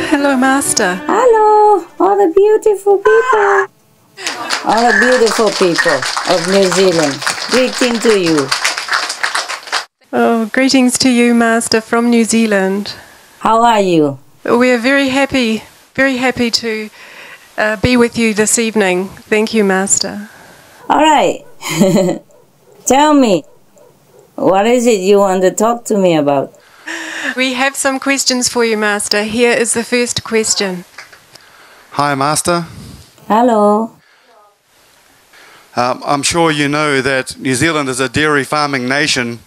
Hello, Master. Hello, all the beautiful people. All the beautiful people of New Zealand. Greeting to you. Oh, greetings to you, Master, from New Zealand. How are you? We are very happy to be with you this evening. Thank you, Master. All right. Tell me, what is it you want to talk to me about? We have some questions for you, Master. Here is the first question. Hi, Master. Hello. I'm sure you know that New Zealand is a dairy farming nation,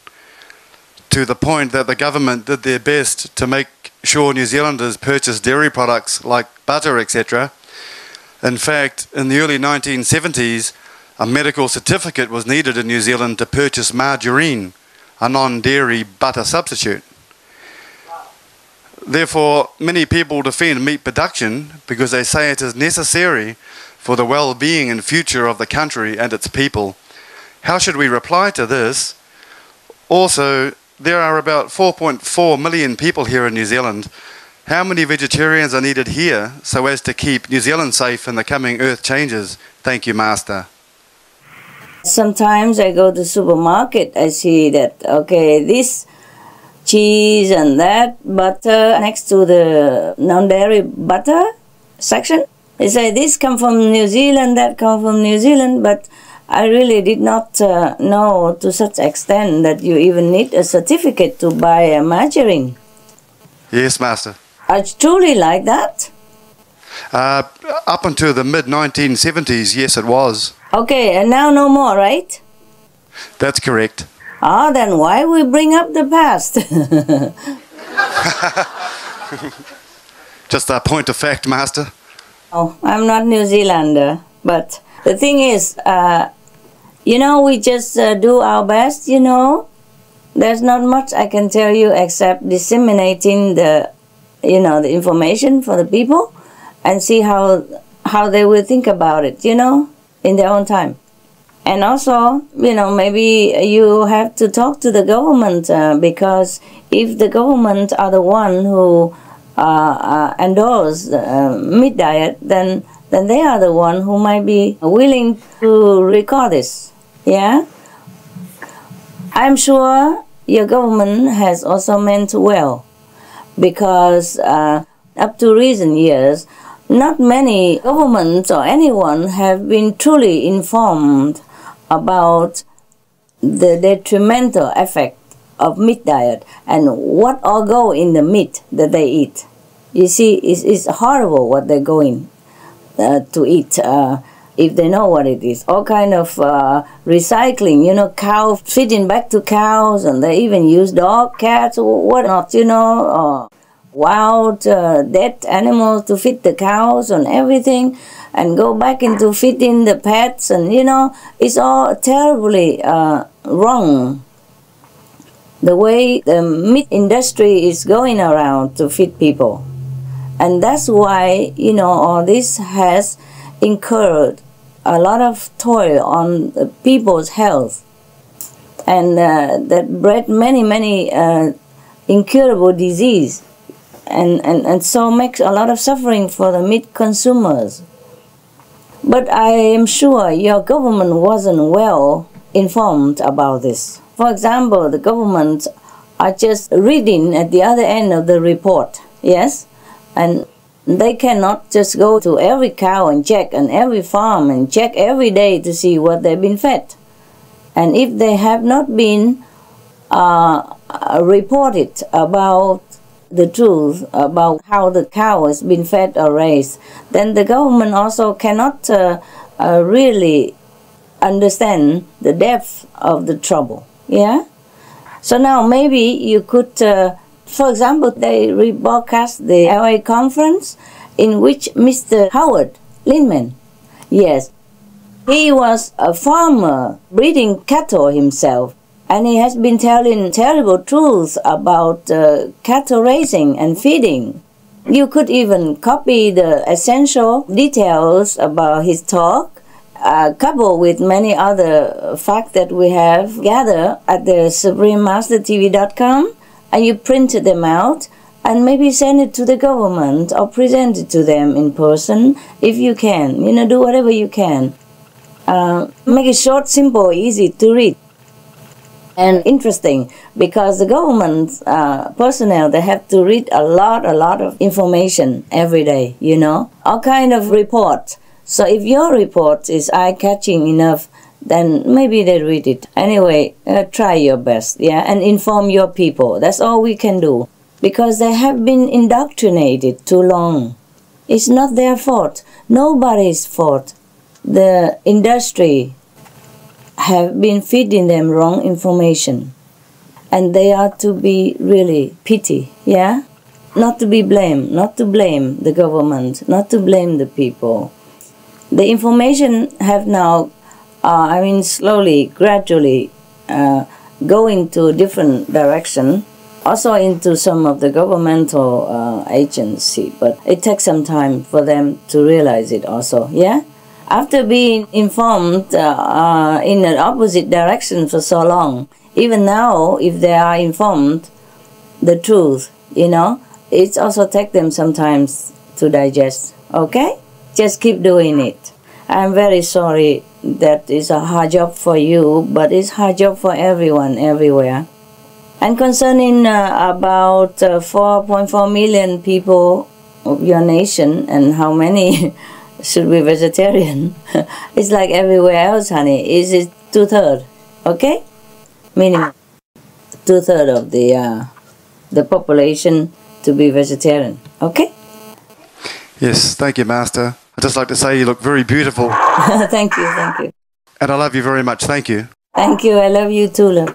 to the point that the government did their best to make sure New Zealanders purchase dairy products like butter, etc. In fact, in the early 1970s, a medical certificate was needed in New Zealand to purchase margarine, a non-dairy butter substitute. Therefore, many people defend meat production because they say it is necessary for the well-being and future of the country and its people. How should we reply to this? Also, there are about 4.4 million people here in New Zealand. How many vegetarians are needed here so as to keep New Zealand safe in the coming earth changes? Thank you, Master. Sometimes I go to the supermarket, I see that, okay, this cheese and that butter next to the non-dairy butter section. They say this come from New Zealand, that come from New Zealand, but I really did not know to such extent that you even need a certificate to buy a margarine. Yes, Master. It's truly like that? Up until the mid-1970s, yes, it was. Okay, and now no more, right? That's correct. Ah, then why we bring up the past? Just a point of fact, Master. Oh, I'm not New Zealander, but the thing is, we just do our best, There's not much I can tell you except disseminating the information for the people and see how they will think about it, in their own time. And also, maybe you have to talk to the government because if the government are the one who endorse meat diet, then they are the one who might be willing to record this. Yeah? I'm sure your government has also meant well because up to recent years, not many governments or anyone have been truly informed about the detrimental effect of meat diet and what all go in the meat that they eat. You see, it's horrible what they're going to eat if they know what it is. All kind of recycling, cow feeding back to cows, and they even use dog, cats, whatnot, wild dead animals to feed the cows and everything, and go back into feeding the pets, and it's all terribly wrong. The way the meat industry is going around to feed people. And that's why, all this has incurred a lot of toil on the people's health. And that bred many incurable disease. And so makes a lot of suffering for the meat consumers. But I am sure your government wasn't well informed about this. For example, the government are just reading at the other end of the report, yes? And they cannot just go to every cow and check, and every farm and check every day to see what they've been fed. And if they have not been reported about the truth about how the cow has been fed or raised, then the government also cannot really understand the depth of the trouble. Yeah? So now maybe you could, for example, they rebroadcast the LA conference in which Mr. Howard Lindman, yes, he was a farmer breeding cattle himself. And he has been telling terrible truths about cattle raising and feeding. You could even copy the essential details about his talk coupled with many other facts that we have gathered at the SupremeMasterTV.com, and you print them out and maybe send it to the government or present it to them in person if you can. Do whatever you can. Make it short, simple, easy to read. And interesting, because the government personnel, they have to read a lot of information every day, all kind of reports. So if your report is eye-catching enough, then maybe they read it. Anyway, try your best, and inform your people. That's all we can do, because they have been indoctrinated too long. It's not their fault. Nobody's fault. The industry have been feeding them wrong information, and they are to be really pity, not to be blamed, not to blame the government, not to blame the people. The information have now slowly, gradually going to a different direction, also into some of the governmental agency, but it takes some time for them to realize it also, After being informed in an opposite direction for so long, even now, if they are informed the truth, it also takes them sometimes to digest, okay? Just keep doing it. I'm very sorry that it's a hard job for you, but it's a hard job for everyone, everywhere. And concerning about 4.4 million people of your nation and how many should be vegetarian, it's like everywhere else, honey. Is it 2/3? Okay? Minimum 2/3 of the population to be vegetarian. Okay? Yes, thank you, Master. I'd just like to say you look very beautiful. Thank you. And I love you very much. Thank you. Thank you. I love you too, love.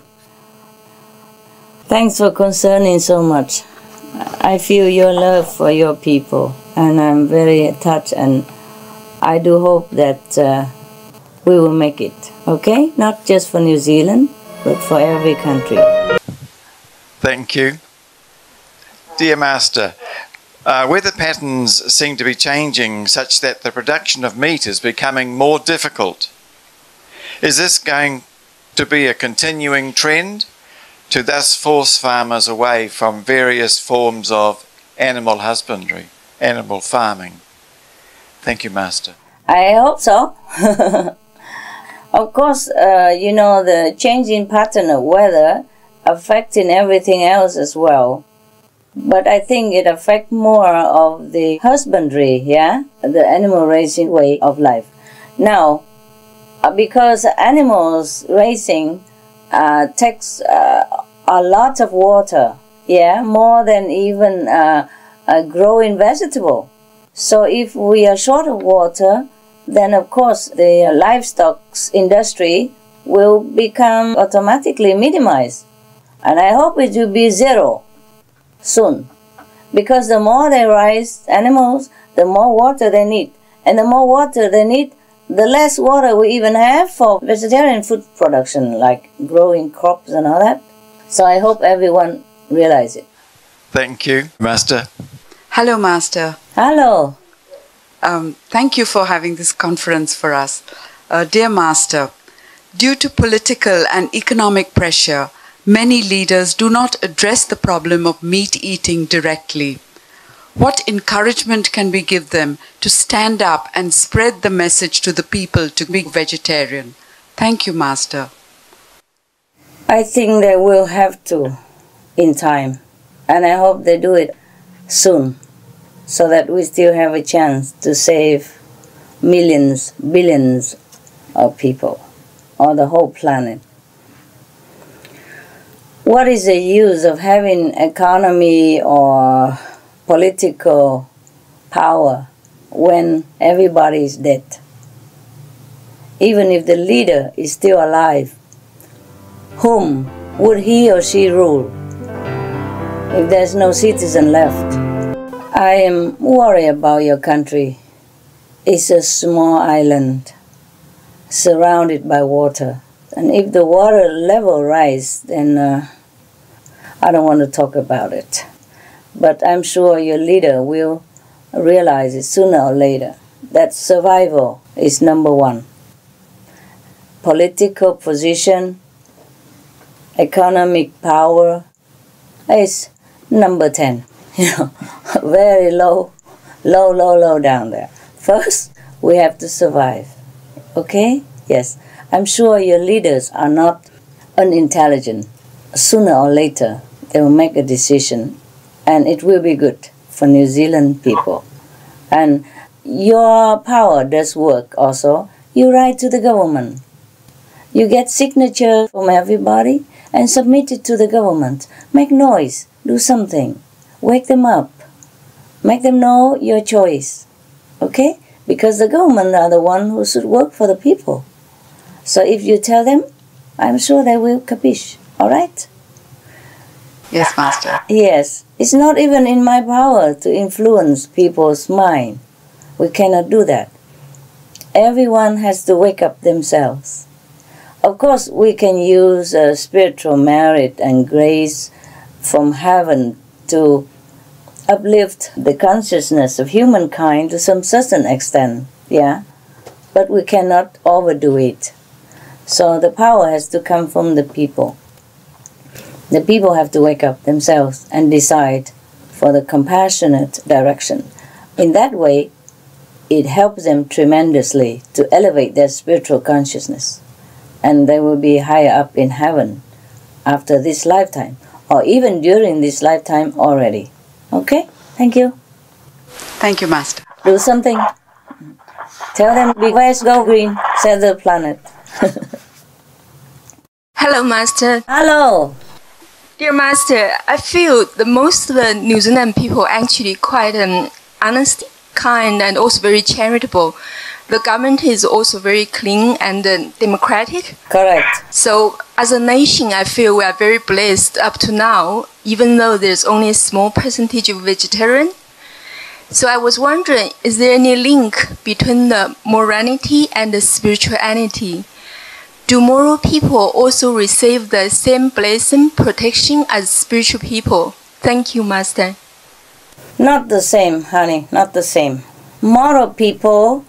Thanks for concerning so much. I feel your love for your people, and I'm very touched, and I do hope that we will make it, okay? Not just for New Zealand, but for every country. Thank you. Dear Master, weather patterns seem to be changing such that the production of meat is becoming more difficult. Is this going to be a continuing trend to thus force farmers away from various forms of animal husbandry, animal farming? Thank you, Master. I hope so. Of course, the changing pattern of weather affecting everything else as well. But I think it affects more of the husbandry, the animal raising way of life. Now, because animals raising takes a lot of water, more than even a growing vegetable. So if we are short of water, then of course the livestock industry will become automatically minimized. And I hope it will be zero soon. Because the more they raise animals, the more water they need. And the more water they need, the less water we even have for vegetarian food production, like growing crops and all that. So I hope everyone realize it. Thank you, Master. Hello, Master. Hello. Thank you for having this conference for us. Dear Master, due to political and economic pressure, many leaders do not address the problem of meat eating directly. What encouragement can we give them to stand up and spread the message to the people to be vegetarian? Thank you, Master. I think they will have to in time. And I hope they do it soon, so that we still have a chance to save millions, billions of people, or the whole planet. What is the use of having economy or political power when everybody is dead? Even if the leader is still alive, whom would he or she rule if there's no citizen left? I am worried about your country. It's a small island surrounded by water. And if the water level rises, then I don't want to talk about it. But I'm sure your leader will realize it sooner or later, that survival is number one. political position, economic power is number 10. Very low down there. First, we have to survive. Okay? Yes. I'm sure your leaders are not unintelligent. Sooner or later, they will make a decision, and it will be good for New Zealand people. And your power does work also. You write to the government. You get signature from everybody and submit it to the government. Make noise. Do something. Wake them up. Make them know your choice. Okay? Because the government are the one who should work for the people. So if you tell them, I'm sure they will capiche. All right? Yes, Master. Yes. It's not even in my power to influence people's mind. We cannot do that. Everyone has to wake up themselves. Of course, we can use spiritual merit and grace from heaven to uplift the consciousness of humankind to some certain extent, yeah? But we cannot overdo it. So the power has to come from the people. The people have to wake up themselves and decide for the compassionate direction. In that way, it helps them tremendously to elevate their spiritual consciousness. And they will be higher up in heaven after this lifetime, or even during this lifetime already. Okay? Thank you. Thank you, Master. Do something. Tell them, big waves go green, save the planet. Hello, Master. Hello. Dear Master, I feel that most of the New Zealand people are actually quite honest, kind, and also very charitable. The government is also very clean and democratic. Correct. So, as a nation, I feel we are very blessed up to now, even though there's only a small percentage of vegetarian. So, I was wondering, is there any link between the morality and the spirituality? Do moral people also receive the same blessing, protection as spiritual people? Thank you, Master. Not the same, honey, not the same. Moral people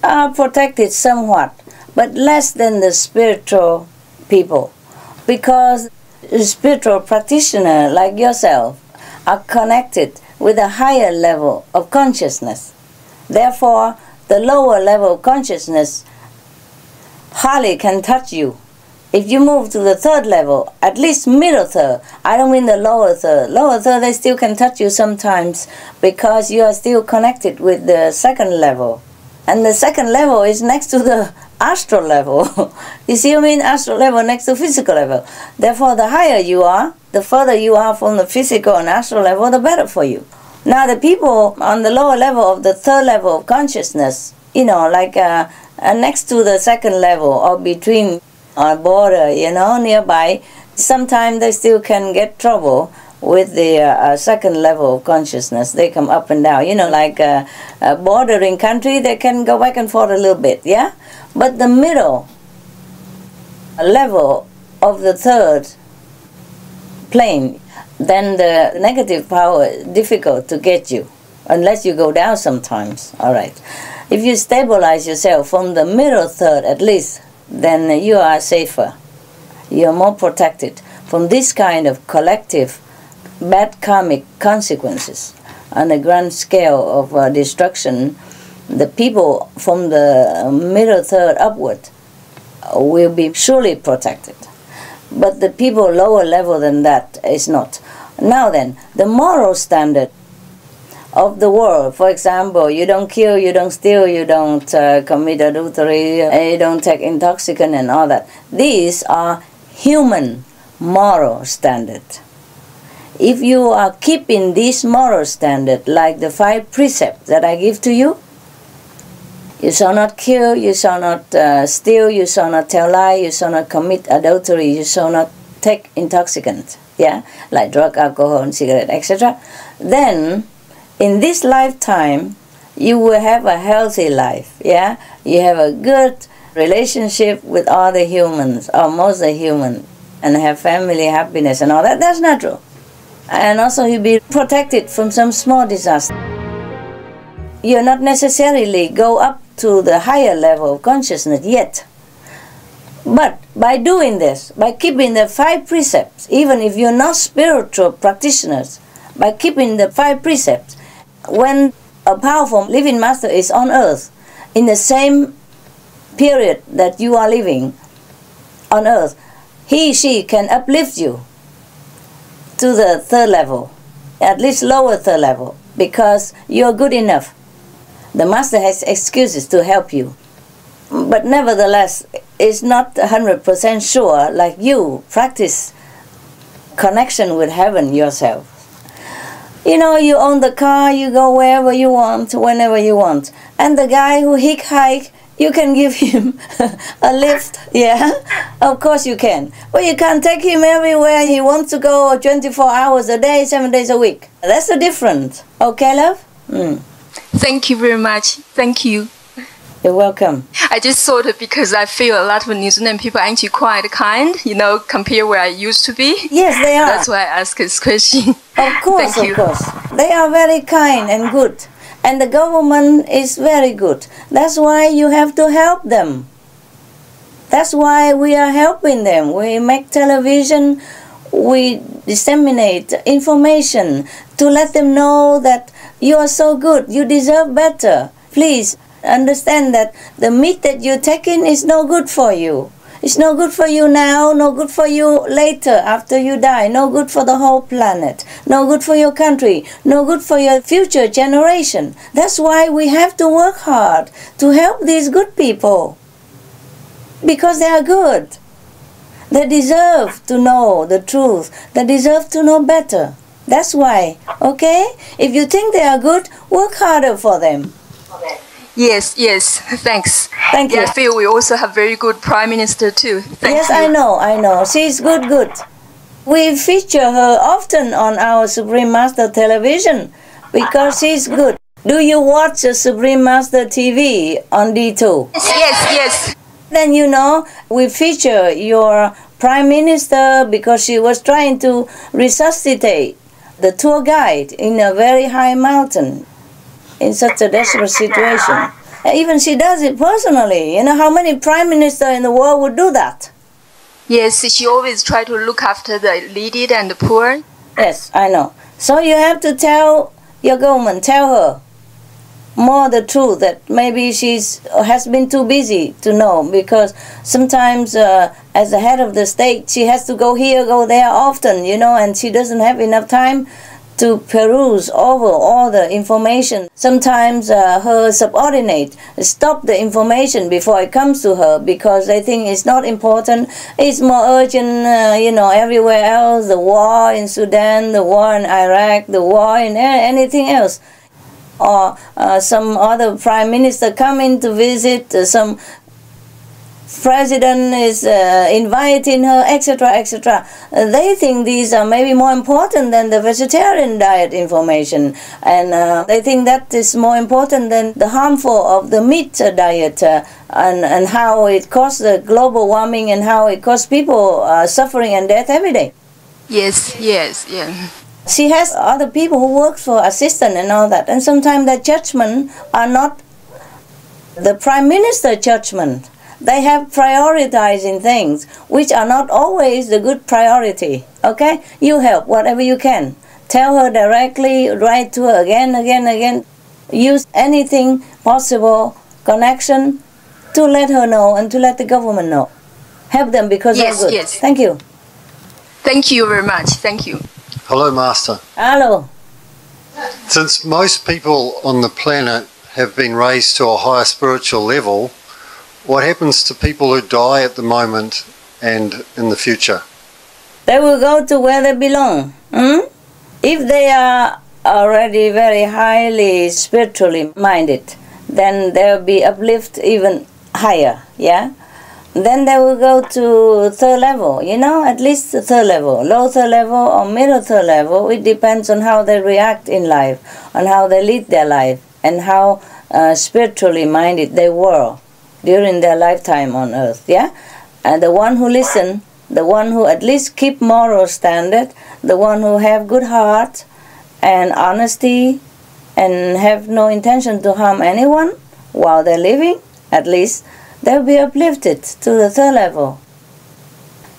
are protected somewhat, but less than the spiritual people. Because a spiritual practitioner like yourself are connected with a higher level of consciousness. Therefore, the lower level of consciousness hardly can touch you. If you move to the third level, at least middle third, I don't mean the lower third. Lower third, they still can touch you sometimes because you are still connected with the second level. And the second level is next to the astral level. You see what I mean? Astral level next to physical level. Therefore, the higher you are, the further you are from the physical and astral level, the better for you. Now, the people on the lower level of the third level of consciousness, like next to the second level or between or border, nearby, sometimes they still can get trouble with the second level of consciousness. They come up and down. Like a bordering country, they can go back and forth a little bit, yeah? But the middle level of the third plane, then the negative power is difficult to get you, unless you go down sometimes, all right? If you stabilize yourself from the middle third at least, then you are safer. You are more protected from this kind of collective bad karmic consequences on a grand scale of destruction. The people from the middle third upward will be surely protected. But the people lower level than that is not. Now then, the moral standard of the world, for example, you don't kill, you don't steal, you don't commit adultery, you don't take intoxicant and all that. These are human moral standard. If you are keeping this moral standard, like the 5 precepts that I give to you, you shall not kill, you shall not steal, you shall not tell lie, you shall not commit adultery, you shall not take intoxicant, yeah, like drug, alcohol, and cigarette, etc. Then, in this lifetime, you will have a healthy life, yeah? You have a good relationship with all the humans, or most of the humans, and have family happiness and all that. That's natural. And also you'll be protected from some small disaster. You'll not necessarily go up to the higher level of consciousness yet. But by doing this, by keeping the 5 precepts, even if you're not spiritual practitioners, by keeping the 5 precepts, when a powerful living master is on earth, in the same period that you are living on earth, she can uplift you to the 3rd level, at least lower 3rd level, because you're good enough. The master has excuses to help you. But nevertheless, it's not 100% sure, like you practice connection with heaven yourself. You know, you own the car, you go wherever you want, whenever you want. And the guy who hitchhike, you can give him a lift, yeah? Of course you can. But you can't take him everywhere he wants to go 24 hours a day, 7 days a week. That's the difference. Okay, love? Thank you very much. Thank you. You're welcome. I just thought it because I feel a lot of New Zealand people are actually quite kind, you know, compared where I used to be. Yes, they are. That's why I asked this question. Of course, Thank you. Of course. They are very kind and good. And the government is very good. That's why you have to help them. That's why we are helping them. We make television, we disseminate information to let them know that you are so good, you deserve better. Please understand that the meat that you're taking is no good for you. It's no good for you now, no good for you later after you die, no good for the whole planet, no good for your country, no good for your future generation. That's why we have to work hard to help these good people. Because they are good. They deserve to know the truth. They deserve to know better. That's why, okay? If you think they are good, work harder for them. Yes, thanks. Thank you. I feel we also have very good Prime Minister too. Yes, I know. She's good. We feature her often on our Supreme Master television because she's good. Do you watch the Supreme Master TV on D2? Yes. Then you know, we feature your Prime Minister because she was trying to resuscitate the tour guide in a very high mountain in such a desperate situation. Even she does it personally. You know how many prime ministers in the world would do that? Yes, she always try to look after the needy and the poor. Yes, I know. So you have to tell your government, tell her more the truth, that maybe has been too busy to know, because sometimes as the head of the state, she has to go here, go there often, you know, and she doesn't have enough time to peruse over all the information. Sometimes her subordinate stop the information before it comes to her because they think it's not important. It's more urgent, you know, everywhere else. The war in Sudan, the war in Iraq, the war in anything else. Or some other prime minister coming to visit, some president is inviting her, etc., etc. They think these are maybe more important than the vegetarian diet information, and they think that is more important than the harmful of the meat diet and how it causes the global warming and how it causes people suffering and death every day. Yes. She has other people who work for assistant and all that, and sometimes their judgment are not the prime minister judgment. They have prioritizing things which are not always the good priority. Okay? You help whatever you can. Tell her directly, write to her again. Use anything possible, connection, to let her know and to let the government know. Help them because they're good. Yes. Thank you. Thank you very much. Thank you. Hello, Master. Hello. Since most people on the planet have been raised to a higher spiritual level, what happens to people who die at the moment and in the future? They will go to where they belong. If they are already very highly spiritually minded, then they will be uplifted even higher, yeah? Then they will go to third level, you know, at least the third level, low third level or middle third level. It depends on how they react in life, on how they lead their life, and how spiritually minded they were during their lifetime on earth, yeah? And the one who listen, the one who at least keep moral standard, the one who have good heart and honesty and have no intention to harm anyone while they're living, at least they'll be uplifted to the third level.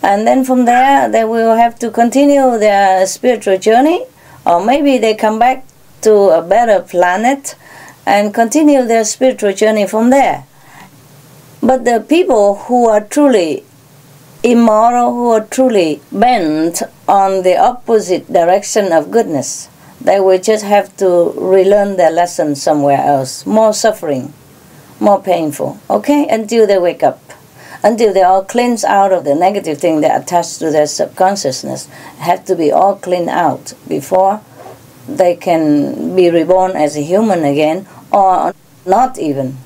And then from there, they will have to continue their spiritual journey, or maybe they come back to a better planet and continue their spiritual journey from there. But the people who are truly immoral, who are truly bent on the opposite direction of goodness, they will just have to relearn their lesson somewhere else, more suffering, more painful, okay, until they wake up, until they all cleanse out of the negative thing that attached to their subconsciousness. Have to be all cleaned out before they can be reborn as a human again, or not even,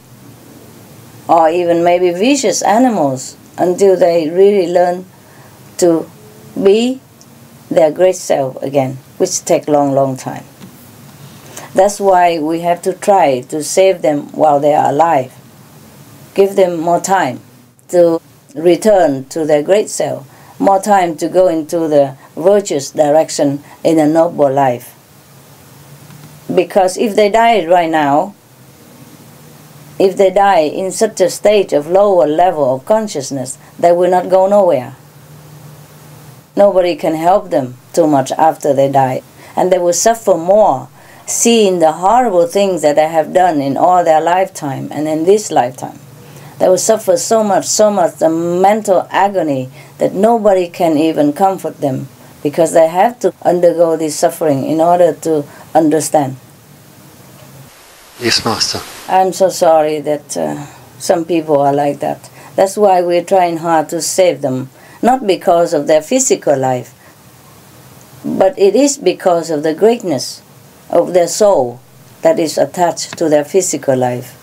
or even maybe vicious animals, until they really learn to be their great self again, which take long time. That's why we have to try to save them while they are alive. Give them more time to return to their great self, more time to go into the virtuous direction in a noble life. Because if they die right now, if they die in such a state of lower level of consciousness, they will not go nowhere. Nobody can help them too much after they die. And they will suffer more, seeing the horrible things that they have done in all their lifetime and in this lifetime. They will suffer so much, the mental agony, that nobody can even comfort them, because they have to undergo this suffering in order to understand. Yes, Master. I'm so sorry that some people are like that. That's why we're trying hard to save them, not because of their physical life, but it is because of the greatness of their soul that is attached to their physical life.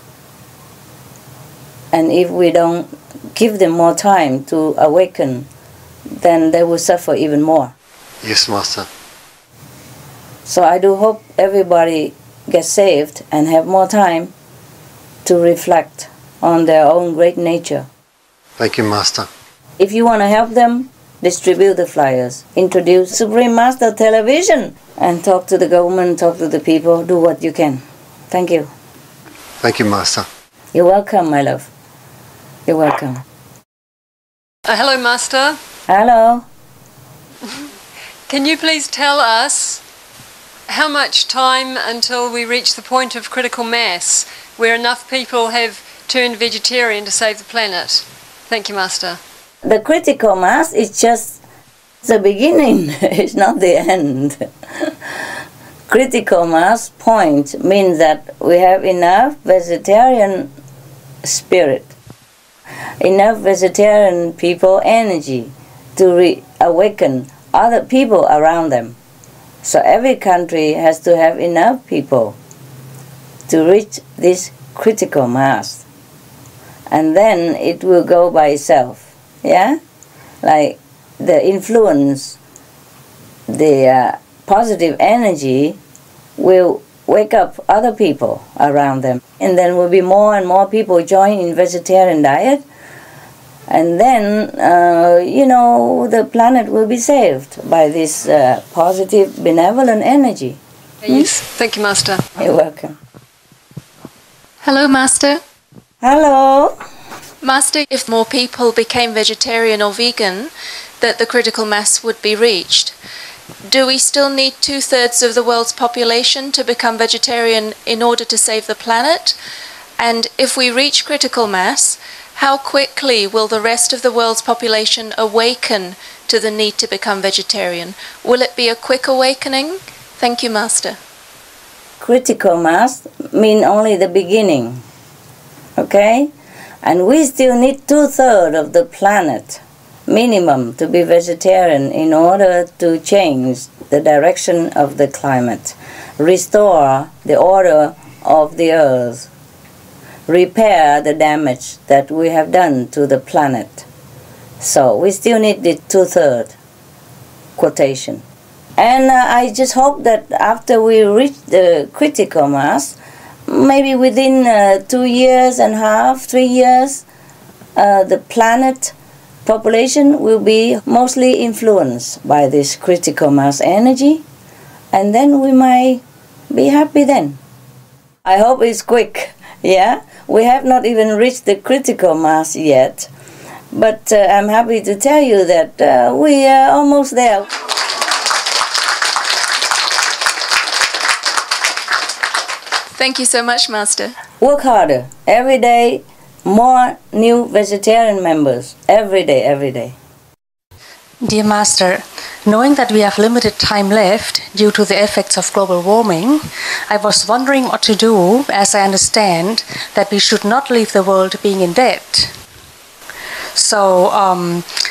And if we don't give them more time to awaken, then they will suffer even more. Yes, Master. So I do hope everybody gets saved and have more time to reflect on their own great nature. Thank you, Master. If you want to help them, distribute the flyers, introduce Supreme Master Television, and talk to the government, talk to the people, do what you can. Thank you. Thank you, Master. You're welcome, my love. You're welcome. Hello, Master. Hello. Can you please tell us how much time until we reach the point of critical mass where enough people have turned vegetarian to save the planet? Thank you, Master. The critical mass is just the beginning. It's not the end. Critical mass point means that we have enough vegetarian spirit, enough vegetarian people energy to reawaken other people around them. So every country has to have enough people to reach this critical mass. And then it will go by itself. Yeah? Like the influence, the positive energy will wake up other people around them. And then will be more and more people join in vegetarian diet. And then, the planet will be saved by this positive, benevolent energy. Yes, thank you, Master. You're welcome. Hello, Master. Hello. Master, if more people became vegetarian or vegan, that the critical mass would be reached. Do we still need 2/3 of the world's population to become vegetarian in order to save the planet? And if we reach critical mass, how quickly will the rest of the world's population awaken to the need to become vegetarian? Will it be a quick awakening? Thank you, Master. Critical mass mean only the beginning, okay? And we still need 2/3 of the planet, minimum, to be vegetarian in order to change the direction of the climate, restore the order of the earth, repair the damage that we have done to the planet. So we still need the 2/3 quotation. And I just hope that after we reach the critical mass, maybe within 2 years and a half, 3 years, the planet population will be mostly influenced by this critical mass energy, and then we might be happy then. I hope it's quick, yeah? We have not even reached the critical mass yet. But I'm happy to tell you that we are almost there. Thank you so much, Master. Work harder. Every day, more new vegetarian members. Every day, every day. Dear Master, knowing that we have limited time left due to the effects of global warming, I was wondering what to do, as I understand that we should not leave the world being in debt. So,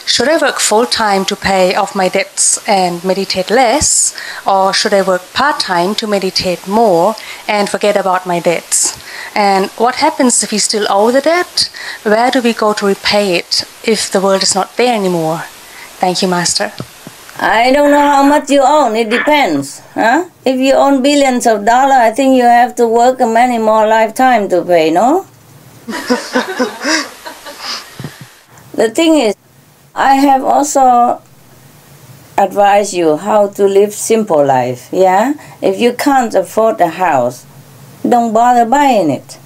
should I work full-time to pay off my debts and meditate less, or should I work part-time to meditate more and forget about my debts? And what happens if we still owe the debt? Where do we go to repay it if the world is not there anymore? Thank you, Master. I don't know how much you own. It depends. Huh? If you own billions of dollars, I think you have to work many more lifetimes to pay, no? The thing is, I have also advised you how to live simple life, yeah? If you can't afford a house, don't bother buying it.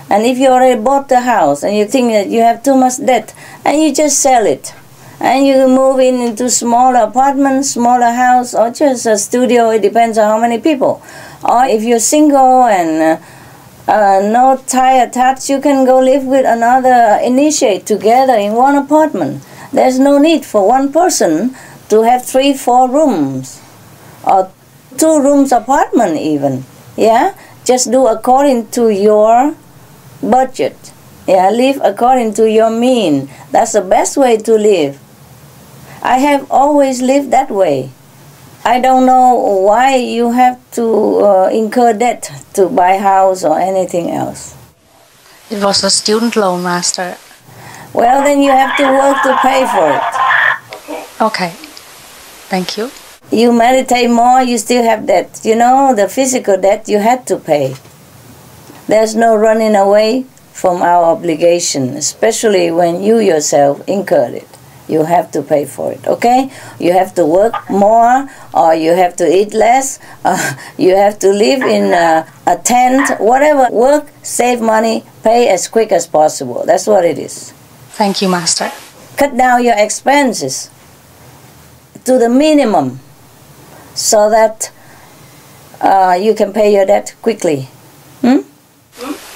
And if you already bought the house and you think that you have too much debt, and you just sell it. And you move into smaller apartment, smaller house, or just a studio, it depends on how many people. Or if you're single and no tie attached, you can go live with another initiate together in one apartment. There's no need for one person to have 3-4 rooms or 2 rooms apartment even. Yeah, just do according to your budget. Yeah, live according to your mean. That's the best way to live. I have always lived that way. I don't know why you have to incur debt to buy a house or anything else. It was a student loan, Master. Well, then you have to work to pay for it. Okay. Thank you. You meditate more, you still have debt. You know, the physical debt you had to pay. There's no running away from our obligation, especially when you yourself incurred it. You have to pay for it, okay? You have to work more, or you have to eat less, you have to live in a tent, whatever. Work, save money, pay as quick as possible. That's what it is. Thank you, Master. Cut down your expenses to the minimum so that you can pay your debt quickly.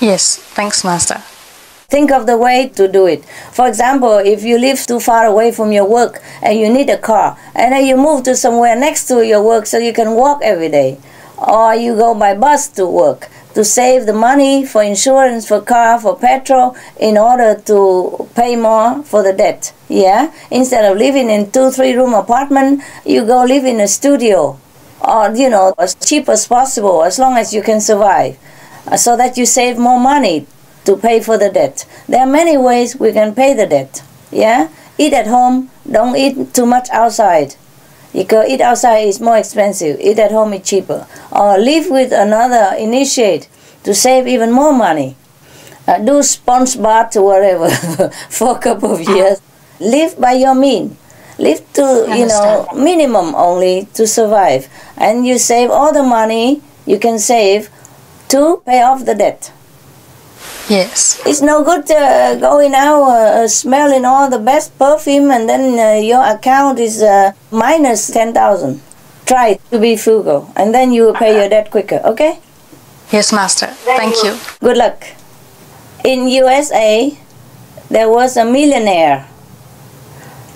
Yes, thanks, Master. Think of the way to do it. For example, if you live too far away from your work and you need a car, and then you move to somewhere next to your work so you can walk every day, or you go by bus to work to save the money for insurance, for car, for petrol, in order to pay more for the debt. Yeah? Instead of living in 2-3 room apartment, you go live in a studio, or as cheap as possible, as long as you can survive, so that you save more money to pay for the debt. There are many ways we can pay the debt. Yeah? Eat at home, don't eat too much outside. Because eat outside is more expensive, eat at home is cheaper. Or live with another initiate to save even more money. Do sponge bath or whatever for a couple of years. Live by your mean. Live to, minimum only to survive. And you save all the money you can save to pay off the debt. Yes. It's no good going out smelling all the best perfume and then your account is minus 10,000. Try to be frugal and then you will pay your debt quicker, okay? Yes, Master. Thank you. Good luck. In USA, there was a millionaire.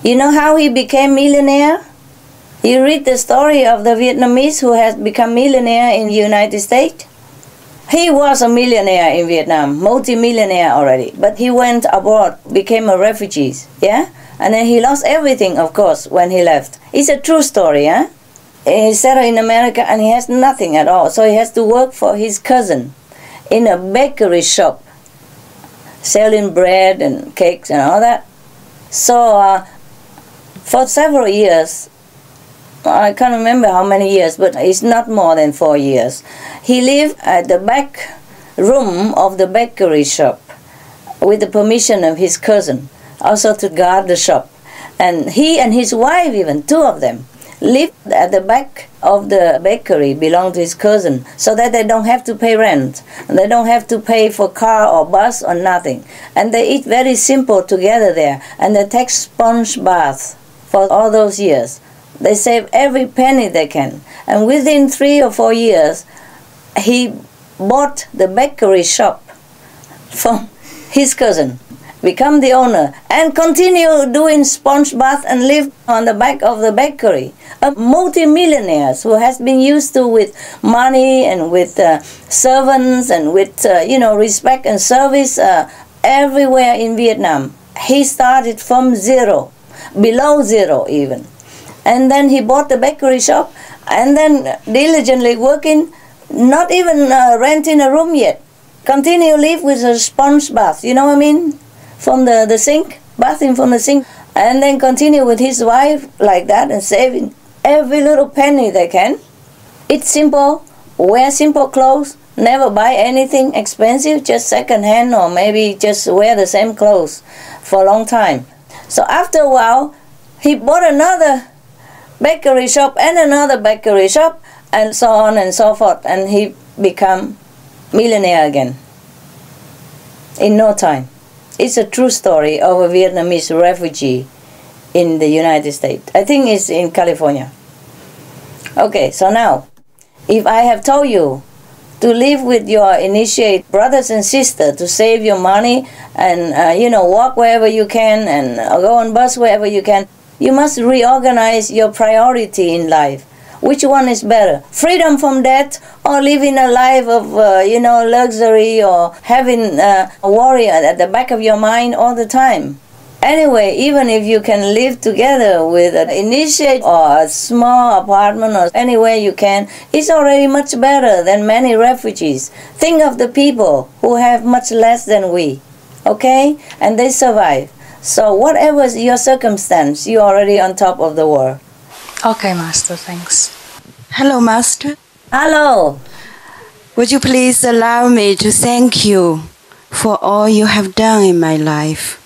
You know how he became millionaire? You read the story of the Vietnamese who has become millionaire in the United States? He was a millionaire in Vietnam, multi-millionaire already, but he went abroad, became a refugee, yeah? And then he lost everything, of course, when he left. It's a true story, yeah? He settled in America and he has nothing at all, so he has to work for his cousin in a bakery shop, selling bread and cakes and all that. So for several years, I can't remember how many years, but it's not more than 4 years. He lived at the back room of the bakery shop with the permission of his cousin, also to guard the shop. And he and his wife, even 2 of them, live at the back of the bakery, belong to his cousin, so that they don't have to pay rent. They don't have to pay for car or bus or nothing. And they eat very simple together there. And they take sponge bath for all those years. They save every penny they can. And within 3 or 4 years, he bought the bakery shop from his cousin, become the owner, and continue doing sponge bath and live on the back of the bakery. A multi-millionaire who has been used to with money and with servants and with respect and service everywhere in Vietnam. He started from zero, below zero even. And then he bought the bakery shop and then diligently working, not even renting a room yet. Continue live with a sponge bath, you know what I mean? From the sink, bathing from the sink. And then continue with his wife like that and saving every little penny they can. Eat simple, wear simple clothes, never buy anything expensive, just second hand or maybe just wear the same clothes for a long time. So after a while, he bought another bakery shop and another bakery shop and so on and so forth, and he become millionaire again in no time. It's a true story of a Vietnamese refugee in the United States. I think it's in California. Okay, so now, if I have told you to live with your initiate brothers and sisters, to save your money and walk wherever you can and go on bus wherever you can, you must reorganize your priority in life. Which one is better? Freedom from debt or living a life of, luxury or having a worry at the back of your mind all the time? Anyway, even if you can live together with an initiate or a small apartment or anywhere you can, it's already much better than many refugees. Think of the people who have much less than we, okay? And they survive. So whatever is your circumstance, you're already on top of the world. Okay, Master, thanks. Hello, Master. Hello. Would you please allow me to thank you for all you have done in my life?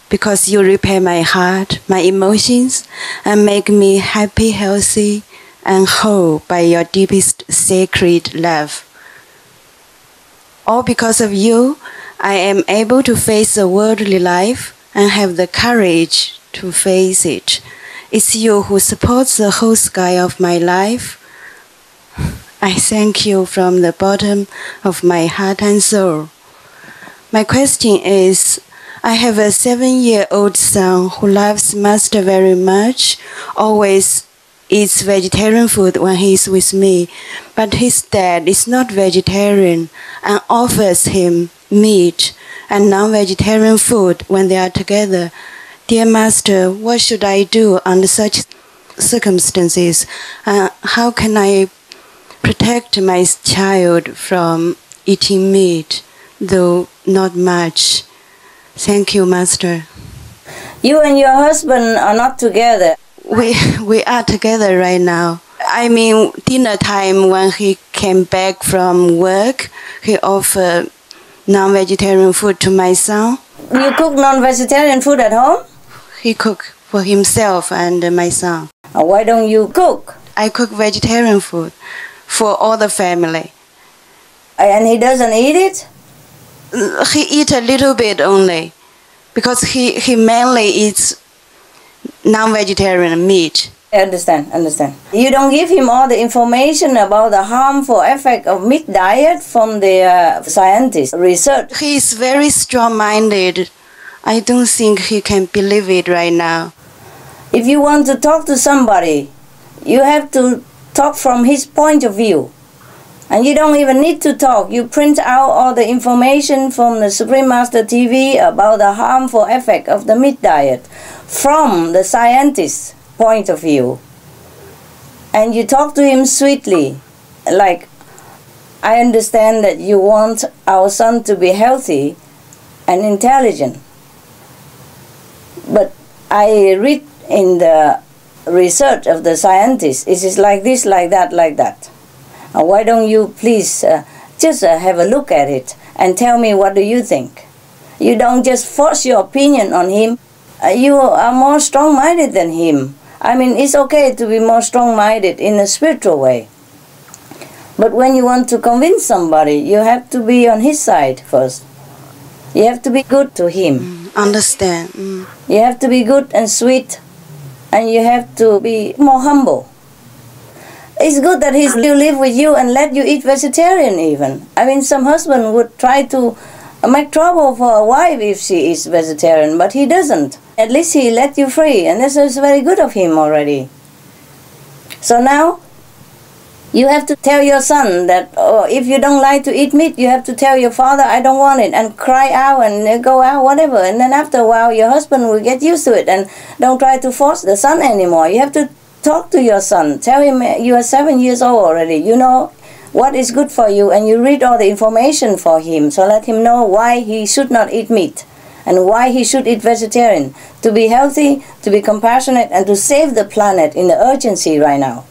Because you repair my heart, my emotions, and make me happy, healthy, and whole by your deepest sacred love. All because of you, I am able to face the worldly life and have the courage to face it. It's you who supports the whole sky of my life. I thank you from the bottom of my heart and soul. My question is, I have a 7-year-old son who loves Master very much, always eats vegetarian food when he is with me, but his dad is not vegetarian and offers him meat and non-vegetarian food when they are together. Dear Master, what should I do under such circumstances? How can I protect my child from eating meat, though not much? Thank you, Master. You and your husband are not together. We are together right now. I mean, dinner time when he came back from work, he offered non-vegetarian food to my son. You cook non-vegetarian food at home? He cooked for himself and my son. Why don't you cook? I cook vegetarian food for all the family. And he doesn't eat it? He eats a little bit only, because he mainly eats non-vegetarian meat. I understand. You don't give him all the information about the harmful effect of meat diet from the scientists, research. He is very strong-minded. I don't think he can believe it right now. If you want to talk to somebody, you have to talk from his point of view. And you don't even need to talk. You print out all the information from the Supreme Master TV about the harmful effect of the meat diet from the scientist's point of view. And you talk to him sweetly, like, I understand that you want our son to be healthy and intelligent. But I read in the research of the scientists, it is like this, like that, like that. Why don't you please just have a look at it and tell me what do you think? You don't just force your opinion on him. You are more strong-minded than him. I mean, it's okay to be more strong-minded in a spiritual way. But when you want to convince somebody, you have to be on his side first. You have to be good to him. Understand. You have to be good and sweet, and you have to be more humble. It's good that he live with you and let you eat vegetarian even. I mean, some husband would try to make trouble for a wife if she is vegetarian, but he doesn't. At least he let you free, and this is very good of him already. So now, you have to tell your son that if you don't like to eat meat, you have to tell your father, I don't want it, and cry out and go out, whatever. And then after a while, your husband will get used to it and don't try to force the son anymore. You have to talk to your son. Tell him you are 7 years old already. You know what is good for you, and you read all the information for him. So let him know why he should not eat meat and why he should eat vegetarian. To be healthy, to be compassionate, and to save the planet in the urgency right now.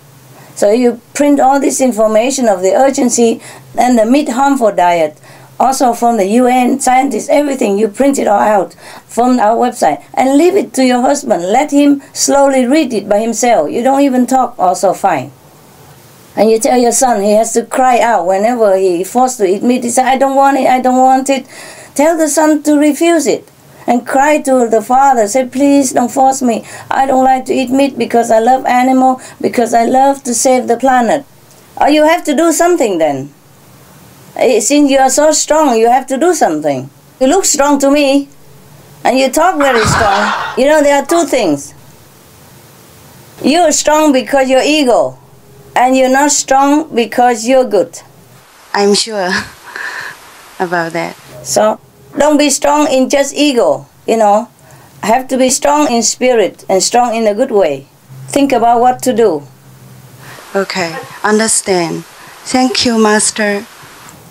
So you print all this information of the urgency and the meat harmful diet, also from the UN, scientists, everything, you print it all out from our website and leave it to your husband. Let him slowly read it by himself. You don't even talk, also fine. And you tell your son he has to cry out whenever he is forced to eat meat. He says, I don't want it, I don't want it. Tell the son to refuse it. And cry to the father, say, please don't force me. I don't like to eat meat because I love animal, because I love to save the planet. Or you have to do something then. Since you are so strong, you have to do something. You look strong to me, and you talk very strong. You know, there are two things. You're strong because you're ego, and you're not strong because you're good. I'm sure about that. So, don't be strong in just ego, you know. Have to be strong in spirit and strong in a good way. Think about what to do. Okay, understand. Thank you, Master.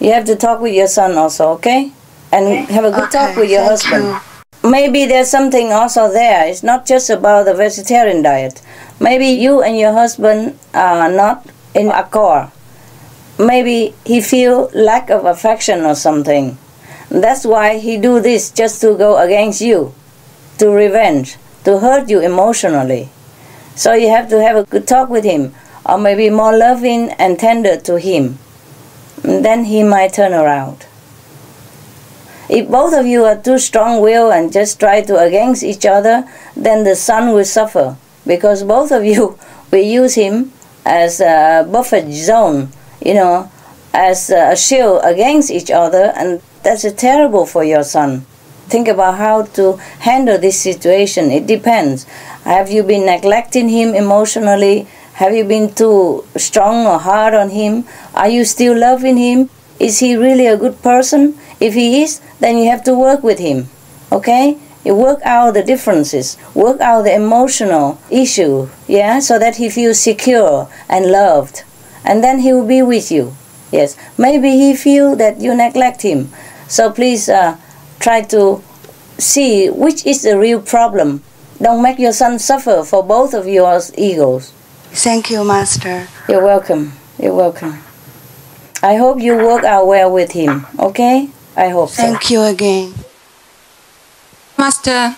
You have to talk with your son also, okay? And have a good talk with your husband. Maybe there's something also there. It's not just about the vegetarian diet. Maybe you and your husband are not in accord. Maybe he feel lack of affection or something. That's why he do this, just to go against you, to revenge, to hurt you emotionally. So you have to have a good talk with him, or maybe more loving and tender to him. And then he might turn around. If both of you are too strong-willed and just try to against each other, then the son will suffer, because both of you will use him as a buffer zone, you know, as a shield against each other, and that's terrible for your son. Think about how to handle this situation. It depends. Have you been neglecting him emotionally? Have you been too strong or hard on him? Are you still loving him? Is he really a good person? If he is, then you have to work with him. Okay? You work out the differences. Work out the emotional issue. Yeah? So that he feels secure and loved. And then he will be with you. Yes. Maybe he feels that you neglect him. So please try to see which is the real problem. Don't make your son suffer for both of your egos. Thank you, Master. You're welcome. You're welcome. I hope you work out well with him. Okay? I hope so. Thank you again. Master,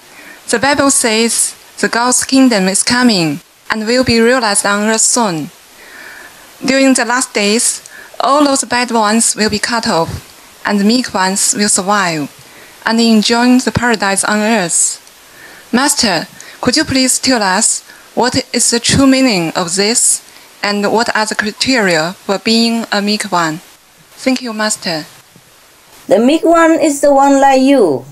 the Bible says the God's kingdom is coming and will be realized on earth soon. During the last days, all those bad ones will be cut off, and the meek ones will survive and enjoy the paradise on earth. Master, could you please tell us what is the true meaning of this, and what are the criteria for being a meek one? Thank you, Master. The meek one is the one like you,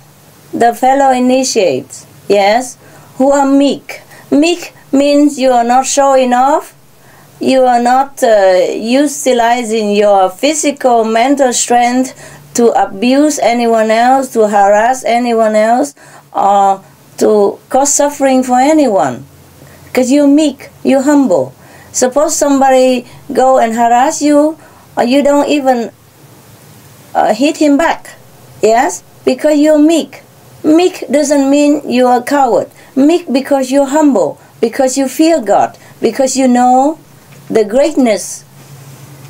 the fellow initiates, yes, who are meek. Meek means you are not showing off, you are not utilizing your physical, mental strength to abuse anyone else, to harass anyone else, or to cause suffering for anyone. Because you're meek, you're humble. Suppose somebody go and harass you, or you don't even hit him back. Yes? Because you're meek. Meek doesn't mean you're a coward. Meek because you're humble, because you fear God, because you know the greatness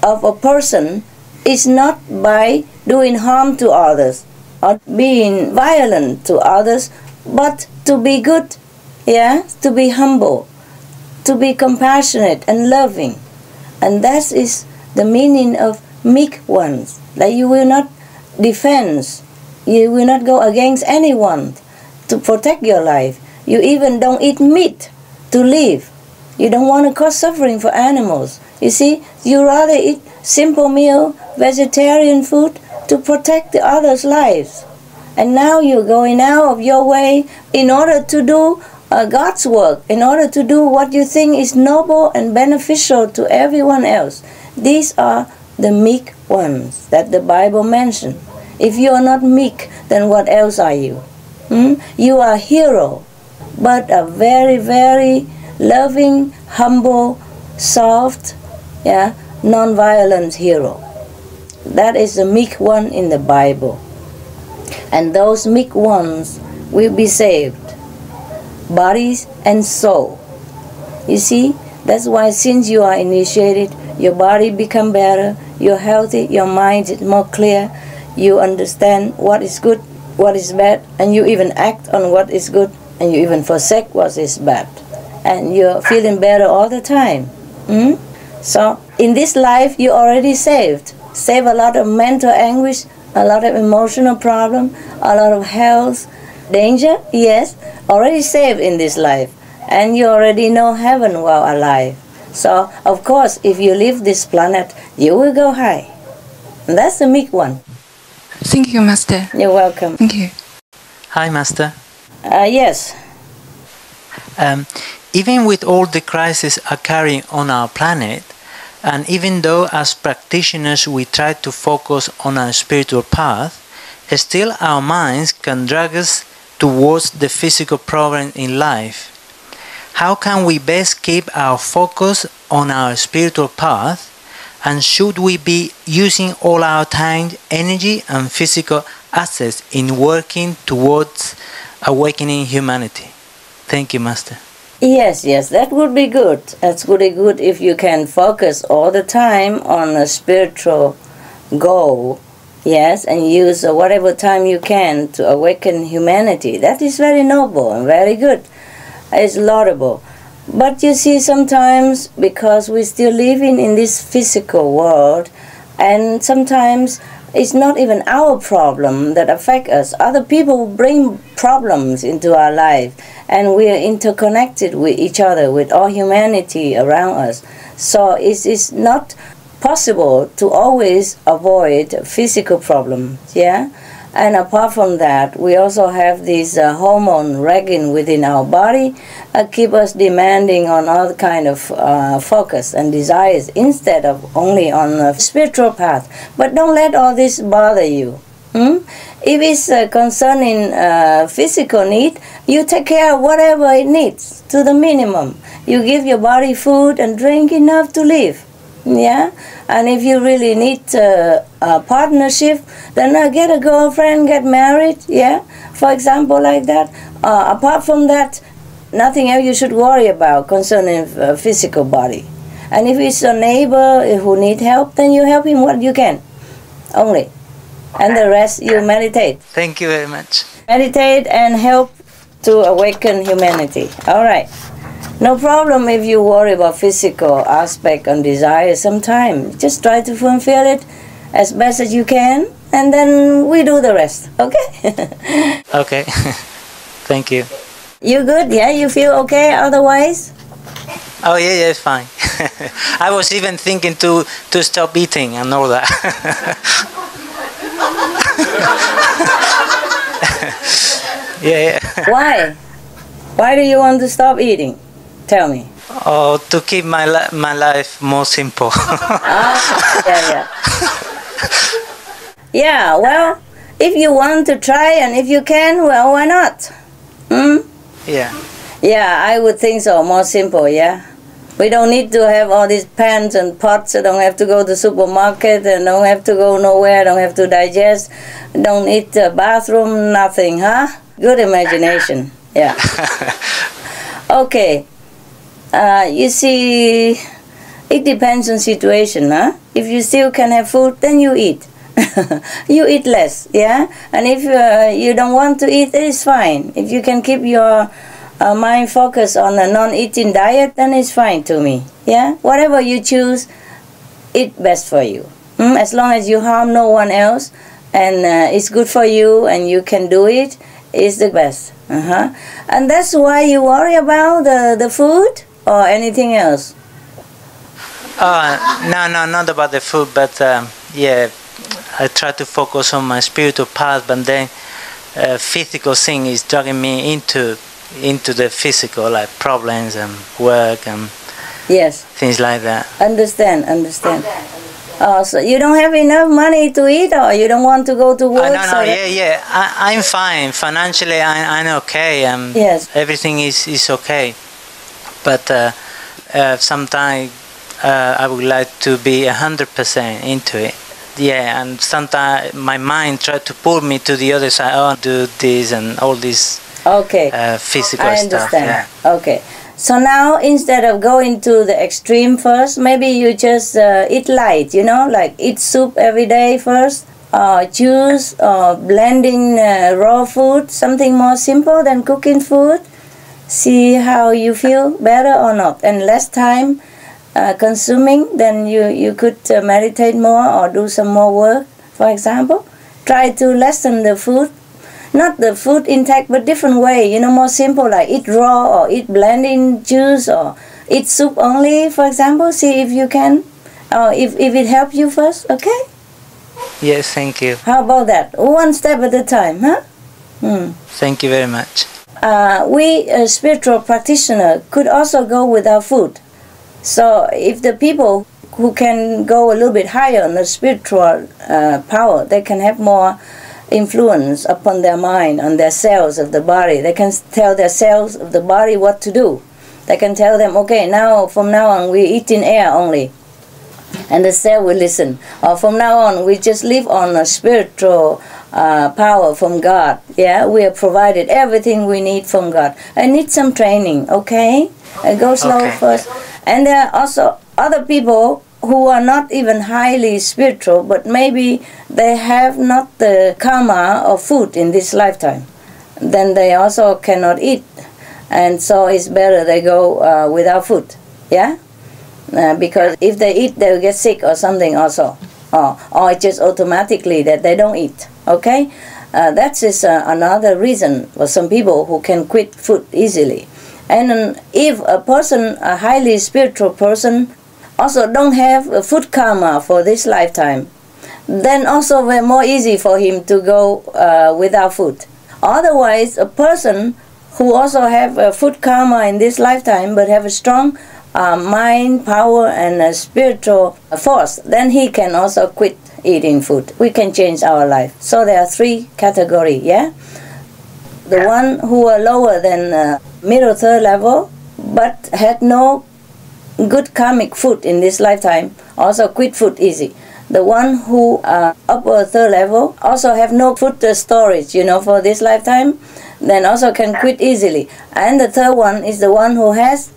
of a person is not by doing harm to others or being violent to others, but to be good, yeah, to be humble, to be compassionate and loving. And that is the meaning of meek ones, that you will not defend, you will not go against anyone to protect your life. You even don't eat meat to live. You don't want to cause suffering for animals. You see, you rather eat simple meal, vegetarian food to protect the others' lives. And now you're going out of your way in order to do God's work, in order to do what you think is noble and beneficial to everyone else. These are the meek ones that the Bible mentions. If you are not meek, then what else are you? You are a hero, but a very, very loving, humble, soft, non-violent hero. That is the meek one in the Bible. And those meek ones will be saved, bodies and soul. You see, that's why since you are initiated, your body become better, you're healthy, your mind is more clear, you understand what is good, what is bad, and you even act on what is good, and you even forsake what is bad. And you're feeling better all the time. So, in this life, you're already saved. Save a lot of mental anguish, a lot of emotional problem, a lot of health danger, yes, already saved in this life. And you already know heaven while alive. So, of course, if you leave this planet, you will go high. And that's the meek one. Thank you, Master. You're welcome. Thank you. Hi, Master. Yes. Even with all the crises occurring on our planet, and even though as practitioners we try to focus on our spiritual path, still our minds can drag us towards the physical problem in life. How can we best keep our focus on our spiritual path, and should we be using all our time, energy and physical assets in working towards awakening humanity? Thank you, Master. Yes, that would be good. That's really good if you can focus all the time on a spiritual goal, yes, and use whatever time you can to awaken humanity. That is very noble and very good. It's laudable. But you see, sometimes, because we're still living in this physical world, and sometimes it's not even our problem that affect us. Other people bring problems into our life, and we are interconnected with each other, with all humanity around us. So it is not possible to always avoid physical problems, yeah? And apart from that, we also have this hormone raging within our body, keep us demanding on all kind of focus and desires instead of only on the spiritual path. But don't let all this bother you. If it's concerning physical need, you take care of whatever it needs to the minimum. You give your body food and drink enough to live. Yeah, and if you really need a partnership, then get a girlfriend, get married. Yeah, for example, like that. Apart from that, nothing else you should worry about concerning physical body. And if it's a neighbor who need help, then you help him what you can, only, and the rest you meditate. Thank you very much. Meditate and help to awaken humanity. All right. No problem if you worry about physical aspect and desire sometimes. Just try to fulfill it as best as you can, and then we do the rest, okay? Okay. Thank you. You good? Yeah, you feel okay otherwise? Oh, yeah, it's fine. I was even thinking to stop eating and all that. Yeah. Why? Why do you want to stop eating? Tell me. Oh, to keep my life more simple. Yeah. Yeah, well, if you want to try and if you can, well, why not? Yeah. Yeah, I would think so, more simple, yeah. We don't need to have all these pans and pots, don't have to go to the supermarket, and don't have to go nowhere, don't have to digest, don't need a bathroom, nothing, huh? Good imagination, yeah. Okay. You see, it depends on situation, huh? If you still can have food, then you eat. You eat less, yeah? And if you don't want to eat, it's fine. If you can keep your mind focus on a non-eating diet, then it's fine to me. Yeah, whatever you choose, it's best for you. As long as you harm no one else, and it's good for you, and you can do it, it's the best. And that's why you worry about the food or anything else. No, not about the food, but yeah, I try to focus on my spiritual path, but then physical thing is dragging me into the physical, like problems and work and things like that. Understand. So you don't have enough money to eat, or you don't want to go to work? I'm fine. Financially, I'm okay. Everything is okay. But sometimes I would like to be 100% into it. Yeah, and sometimes my mind tries to pull me to the other side. Oh, do this and all this physical I stuff. understand. Yeah. Okay. So now, instead of going to the extreme first, maybe you just eat light, like eat soup every day first, or juice, or blending raw food, something more simple than cooking food. See how you feel, better or not. And less time consuming, then you could meditate more or do some more work, for example. Try to lessen the food. Not the food intake, but different way, more simple, like eat raw or eat blending juice or eat soup only, for example. See if you can, or if it helps you first, okay? Yes, thank you. How about that? One step at a time, huh? Thank you very much. We, spiritual practitioners, could also go without food. So if the people who can go a little bit higher on the spiritual power, they can have more influence upon their mind, on their cells of the body. They can tell their cells of the body what to do. They can tell them, okay, from now on we're eating air only, and the cell will listen. Or from now on we just live on a spiritual power from God. Yeah, we are provided everything we need from God. I need some training, okay? Go slow first. And there are also other people who are not even highly spiritual, but maybe they have not the karma of food in this lifetime. Then they also cannot eat. And so it's better they go without food. Yeah? Because if they eat, they'll get sick or something also. Or it's just automatically that they don't eat. Okay? That is another reason for some people who can quit food easily. And if a person, a highly spiritual person, also don't have a food karma for this lifetime, then also very more easy for him to go without food. Otherwise, a person who also have a food karma in this lifetime but have a strong mind, power, and a spiritual force, then he can also quit eating food. We can change our life. So there are three categories, yeah? The one who are lower than middle third level but had no good karmic food in this lifetime, also quit food easy. The one who upper third level also have no food storage, for this lifetime, then also can quit easily. And the third one is the one who has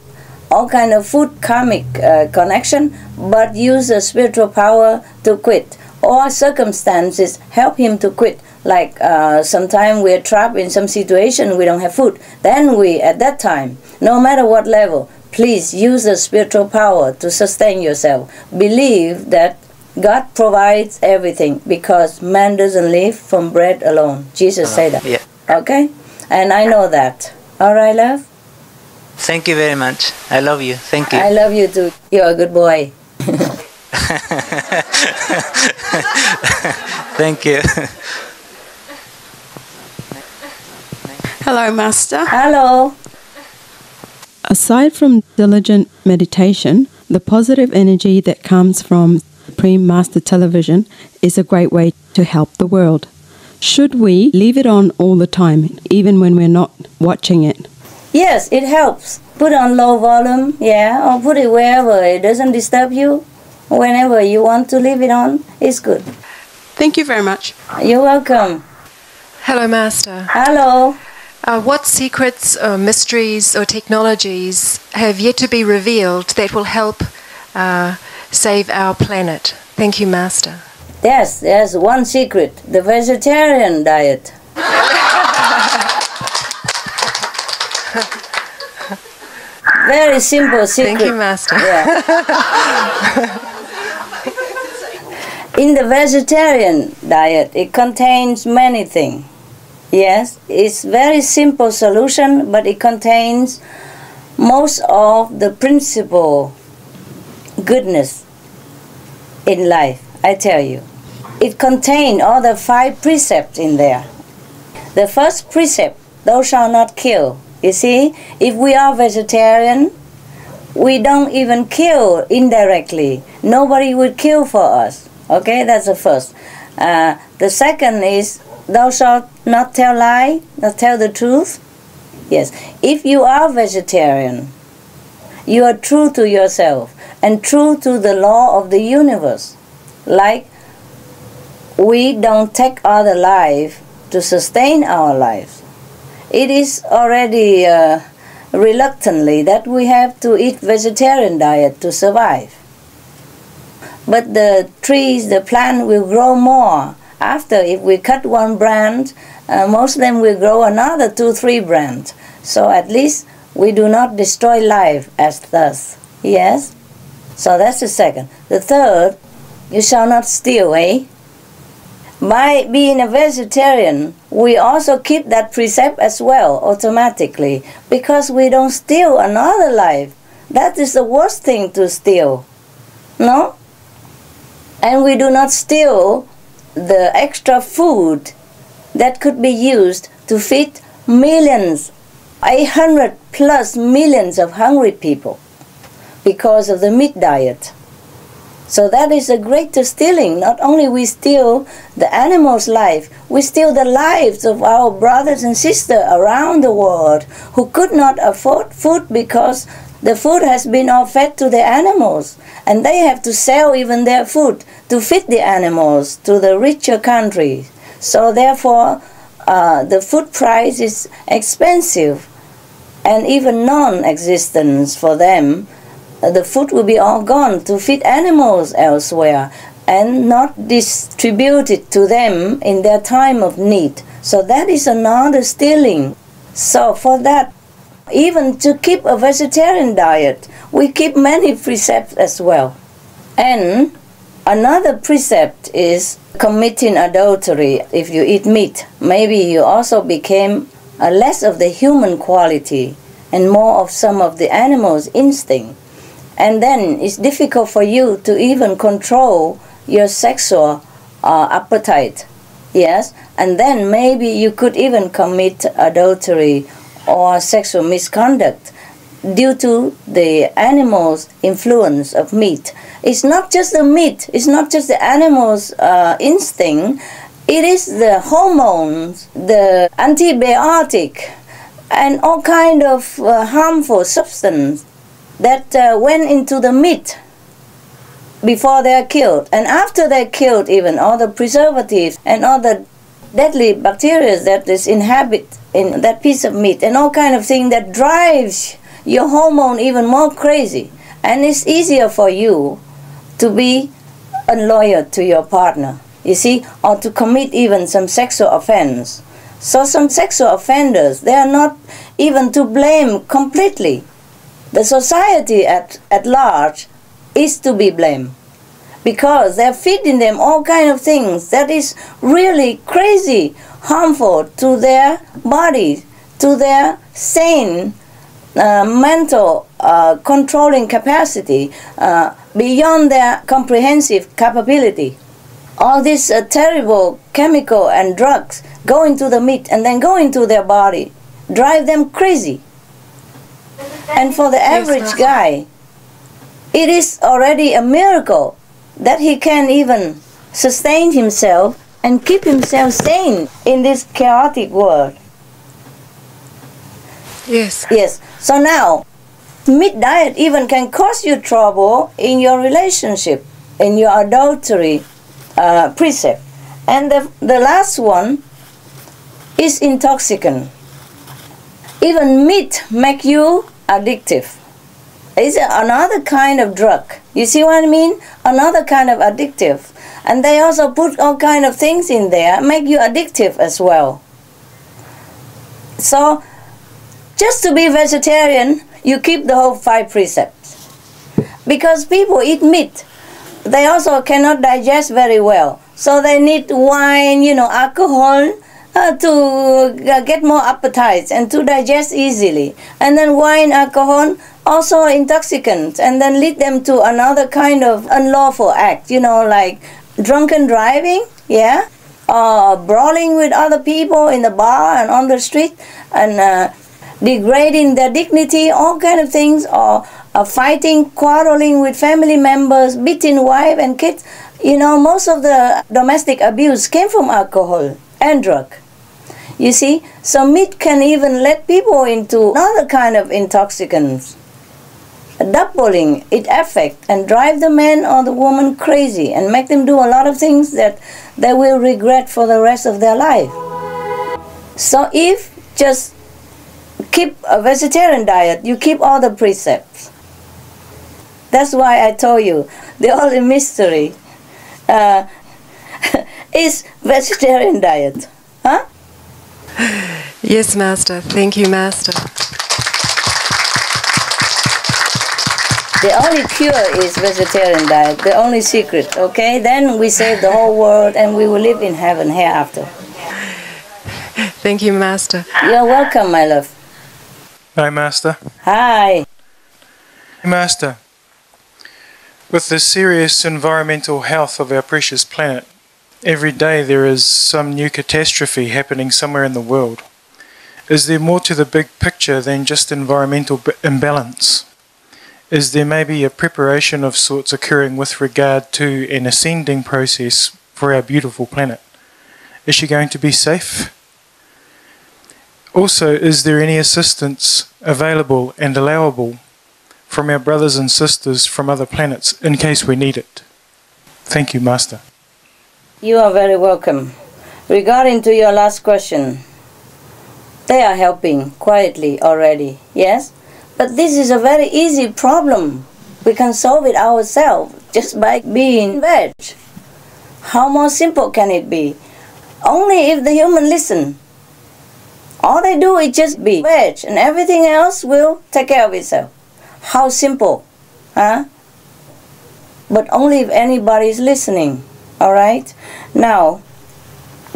all kind of food karmic connection, but use the spiritual power to quit. Or circumstances help him to quit. Like sometimes we're trapped in some situation, we don't have food. Then we, at that time, no matter what level, please use the spiritual power to sustain yourself. Believe that God provides everything, because man doesn't live from bread alone. Jesus said that. Yeah. Okay? And I know that. All right, love? Thank you very much. I love you. Thank you. I love you too. You're a good boy. Thank you. Hello, Master. Hello. Aside from diligent meditation, the positive energy that comes from Supreme Master Television is a great way to help the world. Should we leave it on all the time, even when we're not watching it? Yes, it helps. Put on low volume, or put it wherever it doesn't disturb you. Whenever you want to leave it on, it's good. Thank you very much. You're welcome. Hello, Master. Hello. What secrets or mysteries or technologies have yet to be revealed that will help save our planet? Thank you, Master. Yes, there's one secret, the vegetarian diet. Very simple secret. Thank you, Master. Yeah. In the vegetarian diet, it contains many things. Yes, it's very simple solution, but it contains most of the principle goodness in life, I tell you. It contains all the 5 precepts in there. The first precept, thou shalt not kill. You see, if we are vegetarian, we don't even kill indirectly. Nobody would kill for us. Okay, that's the first. The second is, thou shalt not tell lie, not tell the truth. Yes, if you are vegetarian, you are true to yourself and true to the law of the universe. Like, we don't take other life to sustain our lives. It is already reluctantly that we have to eat vegetarian diet to survive. But the trees, the plant will grow more. After, if we cut one branch, most of them will grow another 2-3 branches. So at least we do not destroy life as thus. Yes? So that's the second. The third, you shall not steal, eh? By being a vegetarian, we also keep that precept as well, automatically, because we don't steal another life. That is the worst thing to steal. No? And we do not steal the extra food that could be used to feed millions, 800 plus millions of hungry people because of the meat diet. So that is the greatest stealing. Not only we steal the animal's life, we steal the lives of our brothers and sisters around the world who could not afford food because the food has been all fed to the animals, and they have to sell even their food to feed the animals to the richer countries. So therefore, the food price is expensive and even non-existent for them. The food will be all gone to feed animals elsewhere and not distributed to them in their time of need. So that is another stealing. So for that, even to keep a vegetarian diet, we keep many precepts as well. And another precept is committing adultery. If you eat meat, maybe you also became less of the human quality and more of some of the animal's instinct. And then it's difficult for you to even control your sexual appetite. Yes? And then maybe you could even commit adultery or sexual misconduct due to the animal's influence of meat. It's not just the meat, it's not just the animal's instinct, it is the hormones, the antibiotic, and all kind of harmful substance that went into the meat before they're killed. And after they're killed, even all the preservatives and all the deadly bacteria that is inhabit in that piece of meat and all kind of thing that drives your hormone even more crazy. And it's easier for you to be unloyal to your partner, you see, or to commit even some sexual offense. So some sexual offenders, they are not even to blame completely. The society at large is to be blamed because they're feeding them all kind of things that is really crazy, harmful to their bodies, to their sane mental controlling capacity, beyond their comprehensive capability. All these terrible chemical and drugs go into the meat and then go into their body, drive them crazy. And for the average guy, it is already a miracle that he can even sustain himself and keep himself sane in this chaotic world. Yes. Yes. So now, meat diet even can cause you trouble in your relationship, in your adultery precept. And the last one is intoxicant. Even meat make you addictive. It's another kind of drug. You see what I mean? Another kind of addictive. And they also put all kind of things in there, make you addictive as well. So, just to be vegetarian, you keep the whole 5 precepts. Because people eat meat, they also cannot digest very well. So they need wine, alcohol to get more appetite and to digest easily. And then wine, alcohol, also intoxicants, and then lead them to another kind of unlawful act, like drunken driving, or brawling with other people in the bar and on the street, and degrading their dignity, all kind of things, or fighting, quarreling with family members, beating wife and kids. Most of the domestic abuse came from alcohol and drug. You see, so meat can even let people into another kind of intoxicants. Doubling it affect and drive the man or the woman crazy and make them do a lot of things that they will regret for the rest of their life. So if just keep a vegetarian diet, you keep all the precepts. That's why I told you the only mystery is vegetarian diet. Huh? Yes, Master. Thank you, Master. The only cure is vegetarian diet, the only secret, okay? Then we save the whole world and we will live in heaven hereafter. Thank you, Master. You're welcome, my love. Hi, Master. Hi. Master, with the serious environmental health of our precious planet, every day there is some new catastrophe happening somewhere in the world. Is there more to the big picture than just environmental imbalance? Is there maybe a preparation of sorts occurring with regard to an ascending process for our beautiful planet? Is she going to be safe? Also, is there any assistance available and allowable from our brothers and sisters from other planets in case we need it? Thank you, Master. You are very welcome. Regarding to your last question, they are helping quietly already, yes? But this is a very easy problem. We can solve it ourselves just by being veg. How more simple can it be? Only if the human listen. All they do is just be veg and everything else will take care of itself. How simple, huh? But only if anybody is listening, all right? Now,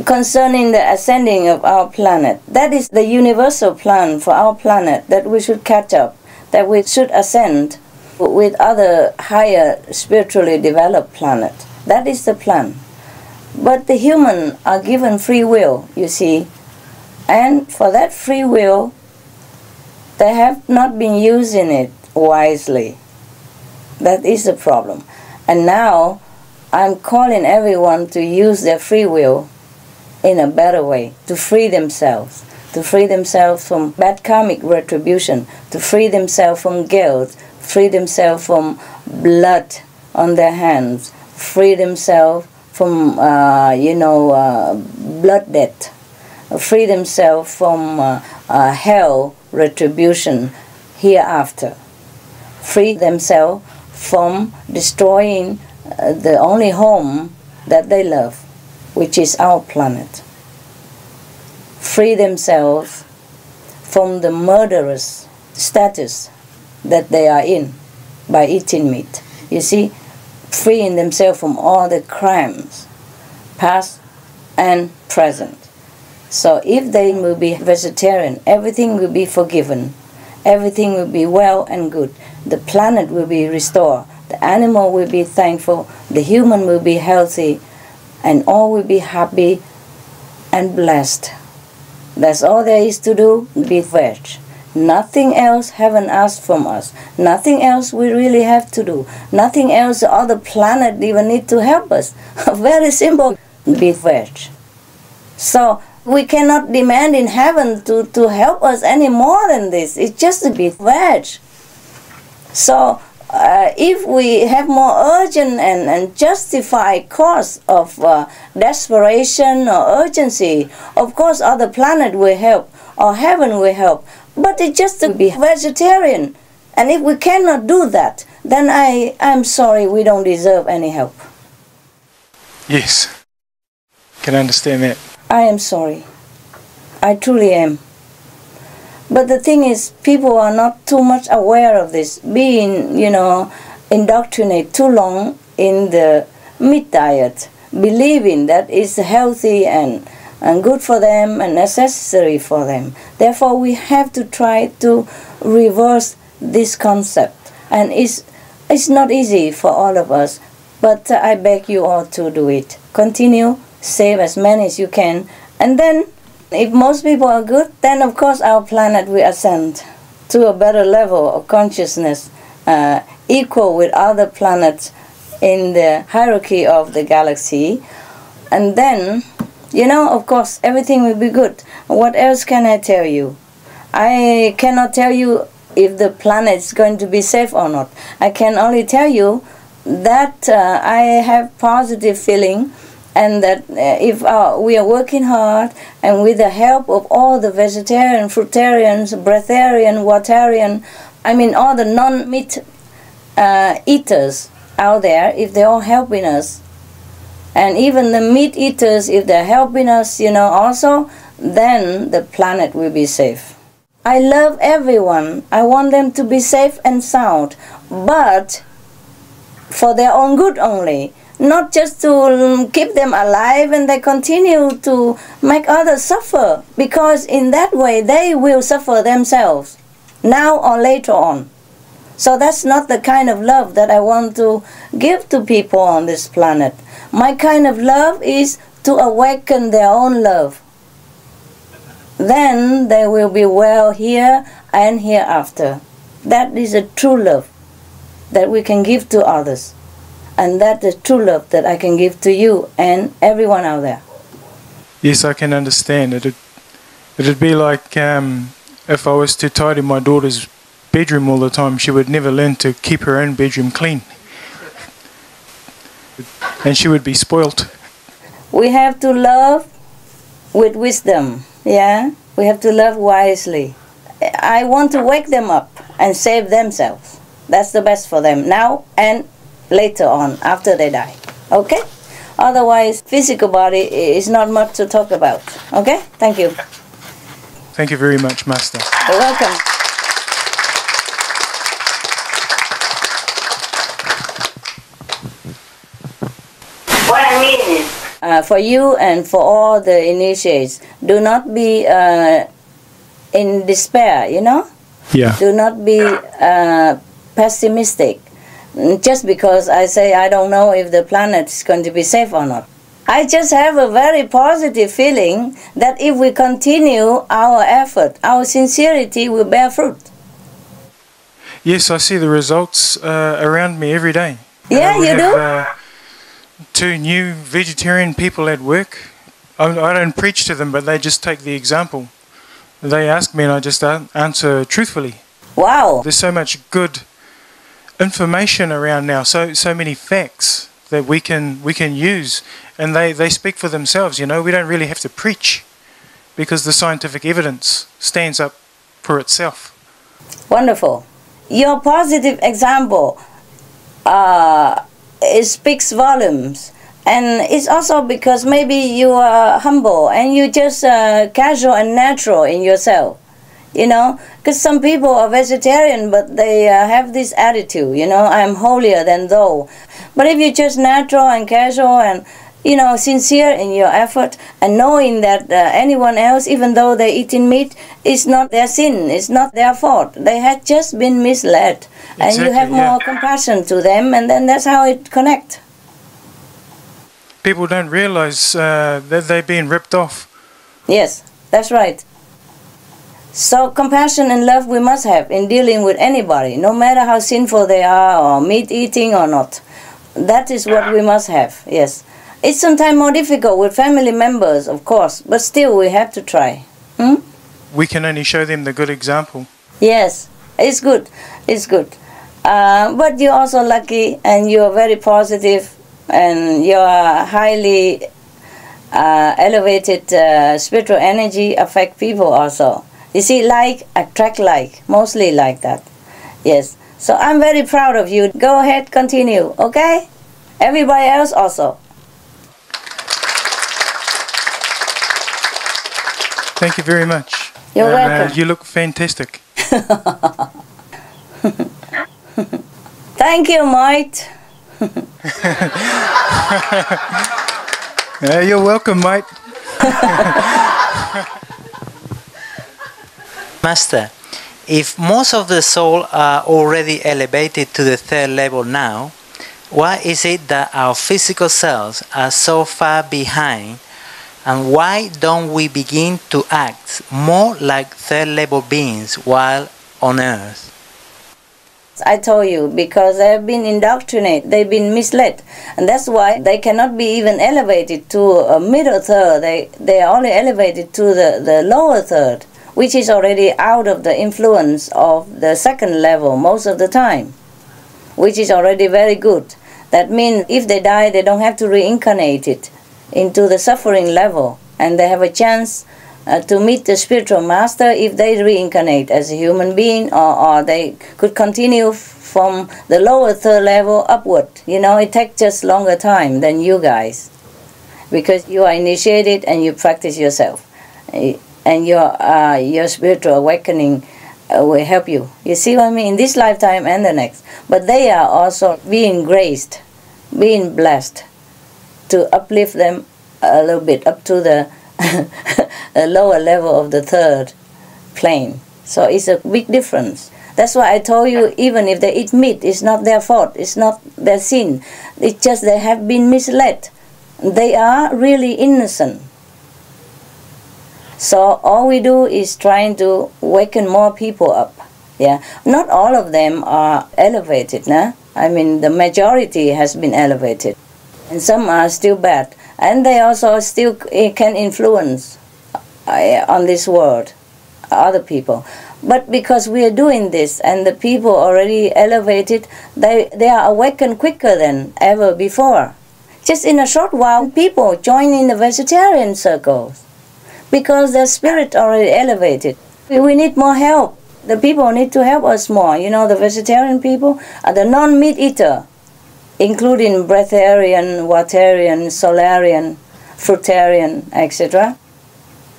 concerning the ascending of our planet, that is the universal plan for our planet, that we should catch up, that we should ascend with other higher spiritually developed planets. That is the plan. But the human are given free will, you see, and for that free will, they have not been using it wisely. That is the problem. And now, I'm calling everyone to use their free will in a better way, to free themselves from bad karmic retribution, to free themselves from guilt, free themselves from blood on their hands, free themselves from, blood debt, free themselves from hell retribution hereafter, free themselves from destroying the only home that they love, which is our planet. Free themselves from the murderous status that they are in by eating meat. You see, freeing themselves from all the crimes, past and present. So if they will be vegetarian, everything will be forgiven. Everything will be well and good. The planet will be restored. The animal will be thankful. The human will be healthy. And all will be happy and blessed. That's all there is to do, be veg. Nothing else heaven asked from us. Nothing else we really have to do. Nothing else the other planet even need to help us. Very simple, be veg. So we cannot demand in heaven to help us any more than this. It's just to be veg. So if we have more urgent and justified cause of desperation or urgency, of course other planet will help or heaven will help. But it's just to be vegetarian. And if we cannot do that, then I'm sorry, we don't deserve any help. Yes, can understand that. I am sorry. I truly am. But the thing is, people are not too much aware of this, being, indoctrinated too long in the meat diet, believing that it's healthy and good for them and necessary for them. Therefore, we have to try to reverse this concept. And it's not easy for all of us, but I beg you all to do it. Continue, save as many as you can, and then if most people are good, then of course our planet will ascend to a better level of consciousness, equal with other planets in the hierarchy of the galaxy. And then, of course, everything will be good. What else can I tell you? I cannot tell you if the planet is going to be safe or not. I can only tell you that I have positive feeling, and that if we are working hard and with the help of all the vegetarian, fruitarians, breatharian, waterian, all the non-meat eaters out there, if they're all helping us, and even the meat eaters, if they're helping us, also, then the planet will be safe. I love everyone. I want them to be safe and sound, but for their own good only. Not just to keep them alive and they continue to make others suffer, because in that way they will suffer themselves, now or later on. So that's not the kind of love that I want to give to people on this planet. My kind of love is to awaken their own love. Then they will be well here and hereafter. That is a true love that we can give to others. And that is true love that I can give to you and everyone out there. Yes, I can understand. It'd be like if I was to tidy my daughter's bedroom all the time, she would never learn to keep her own bedroom clean. And she would be spoilt. We have to love with wisdom, yeah? We have to love wisely. I want to wake them up and save themselves. That's the best for them now and later on, after they die. Okay? Otherwise, physical body is not much to talk about. Okay? Thank you. Thank you very much, Master. You're welcome. What I mean is, for you and for all the initiates, do not be in despair, Yeah. Do not be pessimistic. Just because I say I don't know if the planet is going to be safe or not. I just have a very positive feeling that if we continue our effort, our sincerity will bear fruit. Yes, I see the results around me every day. Yeah, you do? 2 new vegetarian people at work. I don't preach to them, but they just take the example. They ask me and I just answer truthfully. Wow. There's so much good information around now, so many facts that we can use, and they speak for themselves. We don't really have to preach, because the scientific evidence stands up for itself. Wonderful. Your positive example it speaks volumes, and it's also because maybe you are humble and you just casual and natural in yourself. Because some people are vegetarian, but they have this attitude, I'm holier than thou. But if you're just natural and casual and, sincere in your effort, and knowing that anyone else, even though they're eating meat, it's not their sin, it's not their fault. They had just been misled. Exactly, and you have more compassion to them, and then that's how it connects. People don't realize that they're being ripped off. Yes, that's right. So compassion and love we must have in dealing with anybody, no matter how sinful they are or meat eating or not. That is what we must have, yes. It's sometimes more difficult with family members, of course, but still we have to try. We can only show them the good example. Yes, it's good, it's good. But you're also lucky and you're very positive and your highly elevated spiritual energy affect people also. You see, like attract like, mostly like that. Yes. So I'm very proud of you. Go ahead, continue, okay? Everybody else also. Thank you very much. You're welcome. You look fantastic. Thank you, mate. You're welcome, mate. Master, if most of the soul are already elevated to the third level now, why is it that our physical selves are so far behind, and why don't we begin to act more like third level beings while on earth? I told you, because they have been indoctrinated, they've been misled, and that's why they cannot be even elevated to a middle third. They are only elevated to the lower third, which is already out of the influence of the second level most of the time, which is already very good. That means if they die, they don't have to reincarnate it into the suffering level, and they have a chance to meet the spiritual master if they reincarnate as a human being, or they could continue from the lower third level upward. You know, it takes just longer time than you guys, because you are initiated and you practice yourself, and your spiritual awakening will help you. You see what I mean? In this lifetime and the next. But they are also being graced, being blessed to uplift them a little bit up to the a lower level of the third plane. So it's a big difference. That's why I told you, even if they eat meat, it's not their fault, it's not their sin. It's just they have been misled. They are really innocent. So all we do is trying to waken more people up. Yeah, not all of them are elevated, nah? I mean, the majority has been elevated, and some are still bad. And they also still can influence on this world, other people. But because we are doing this and the people already elevated, they are awakened quicker than ever before. Just in a short while, people join in the vegetarian circles because their spirit already elevated. We need more help. The people need to help us more. You know, the vegetarian people are the non-meat eater, including breatharian, waterian, solarian, fruitarian, etc.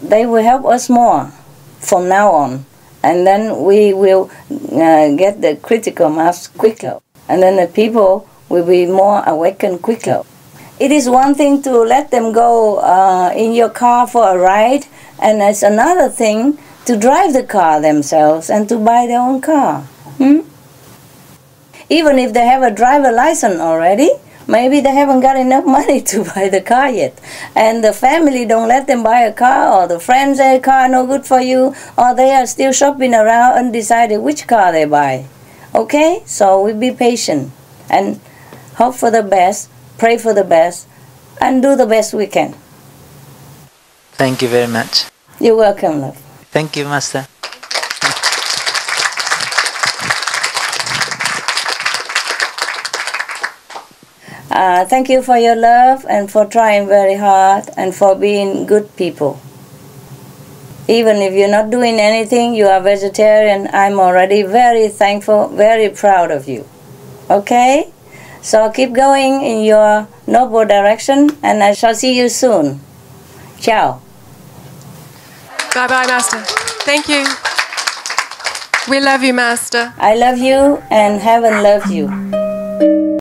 They will help us more from now on. And then we will get the critical mass quicker. And then the people will be more awakened quicker. It is one thing to let them go in your car for a ride, and it's another thing to drive the car themselves and to buy their own car. Even if they have a driver license already, maybe they haven't got enough money to buy the car yet. And the family don't let them buy a car, or the friends say car no good for you, or they are still shopping around undecided which car they buy. Okay? So we be patient and hope for the best, pray for the best, and do the best we can. Thank you very much. You're welcome, love. Thank you, Master. Thank you for your love and for trying very hard and for being good people. Even if you're not doing anything, you are vegetarian, I'm already very thankful, very proud of you. Okay? So keep going in your noble direction, and I shall see you soon. Ciao. Bye-bye, Master. Thank you. We love you, Master. I love you, and heaven loves you.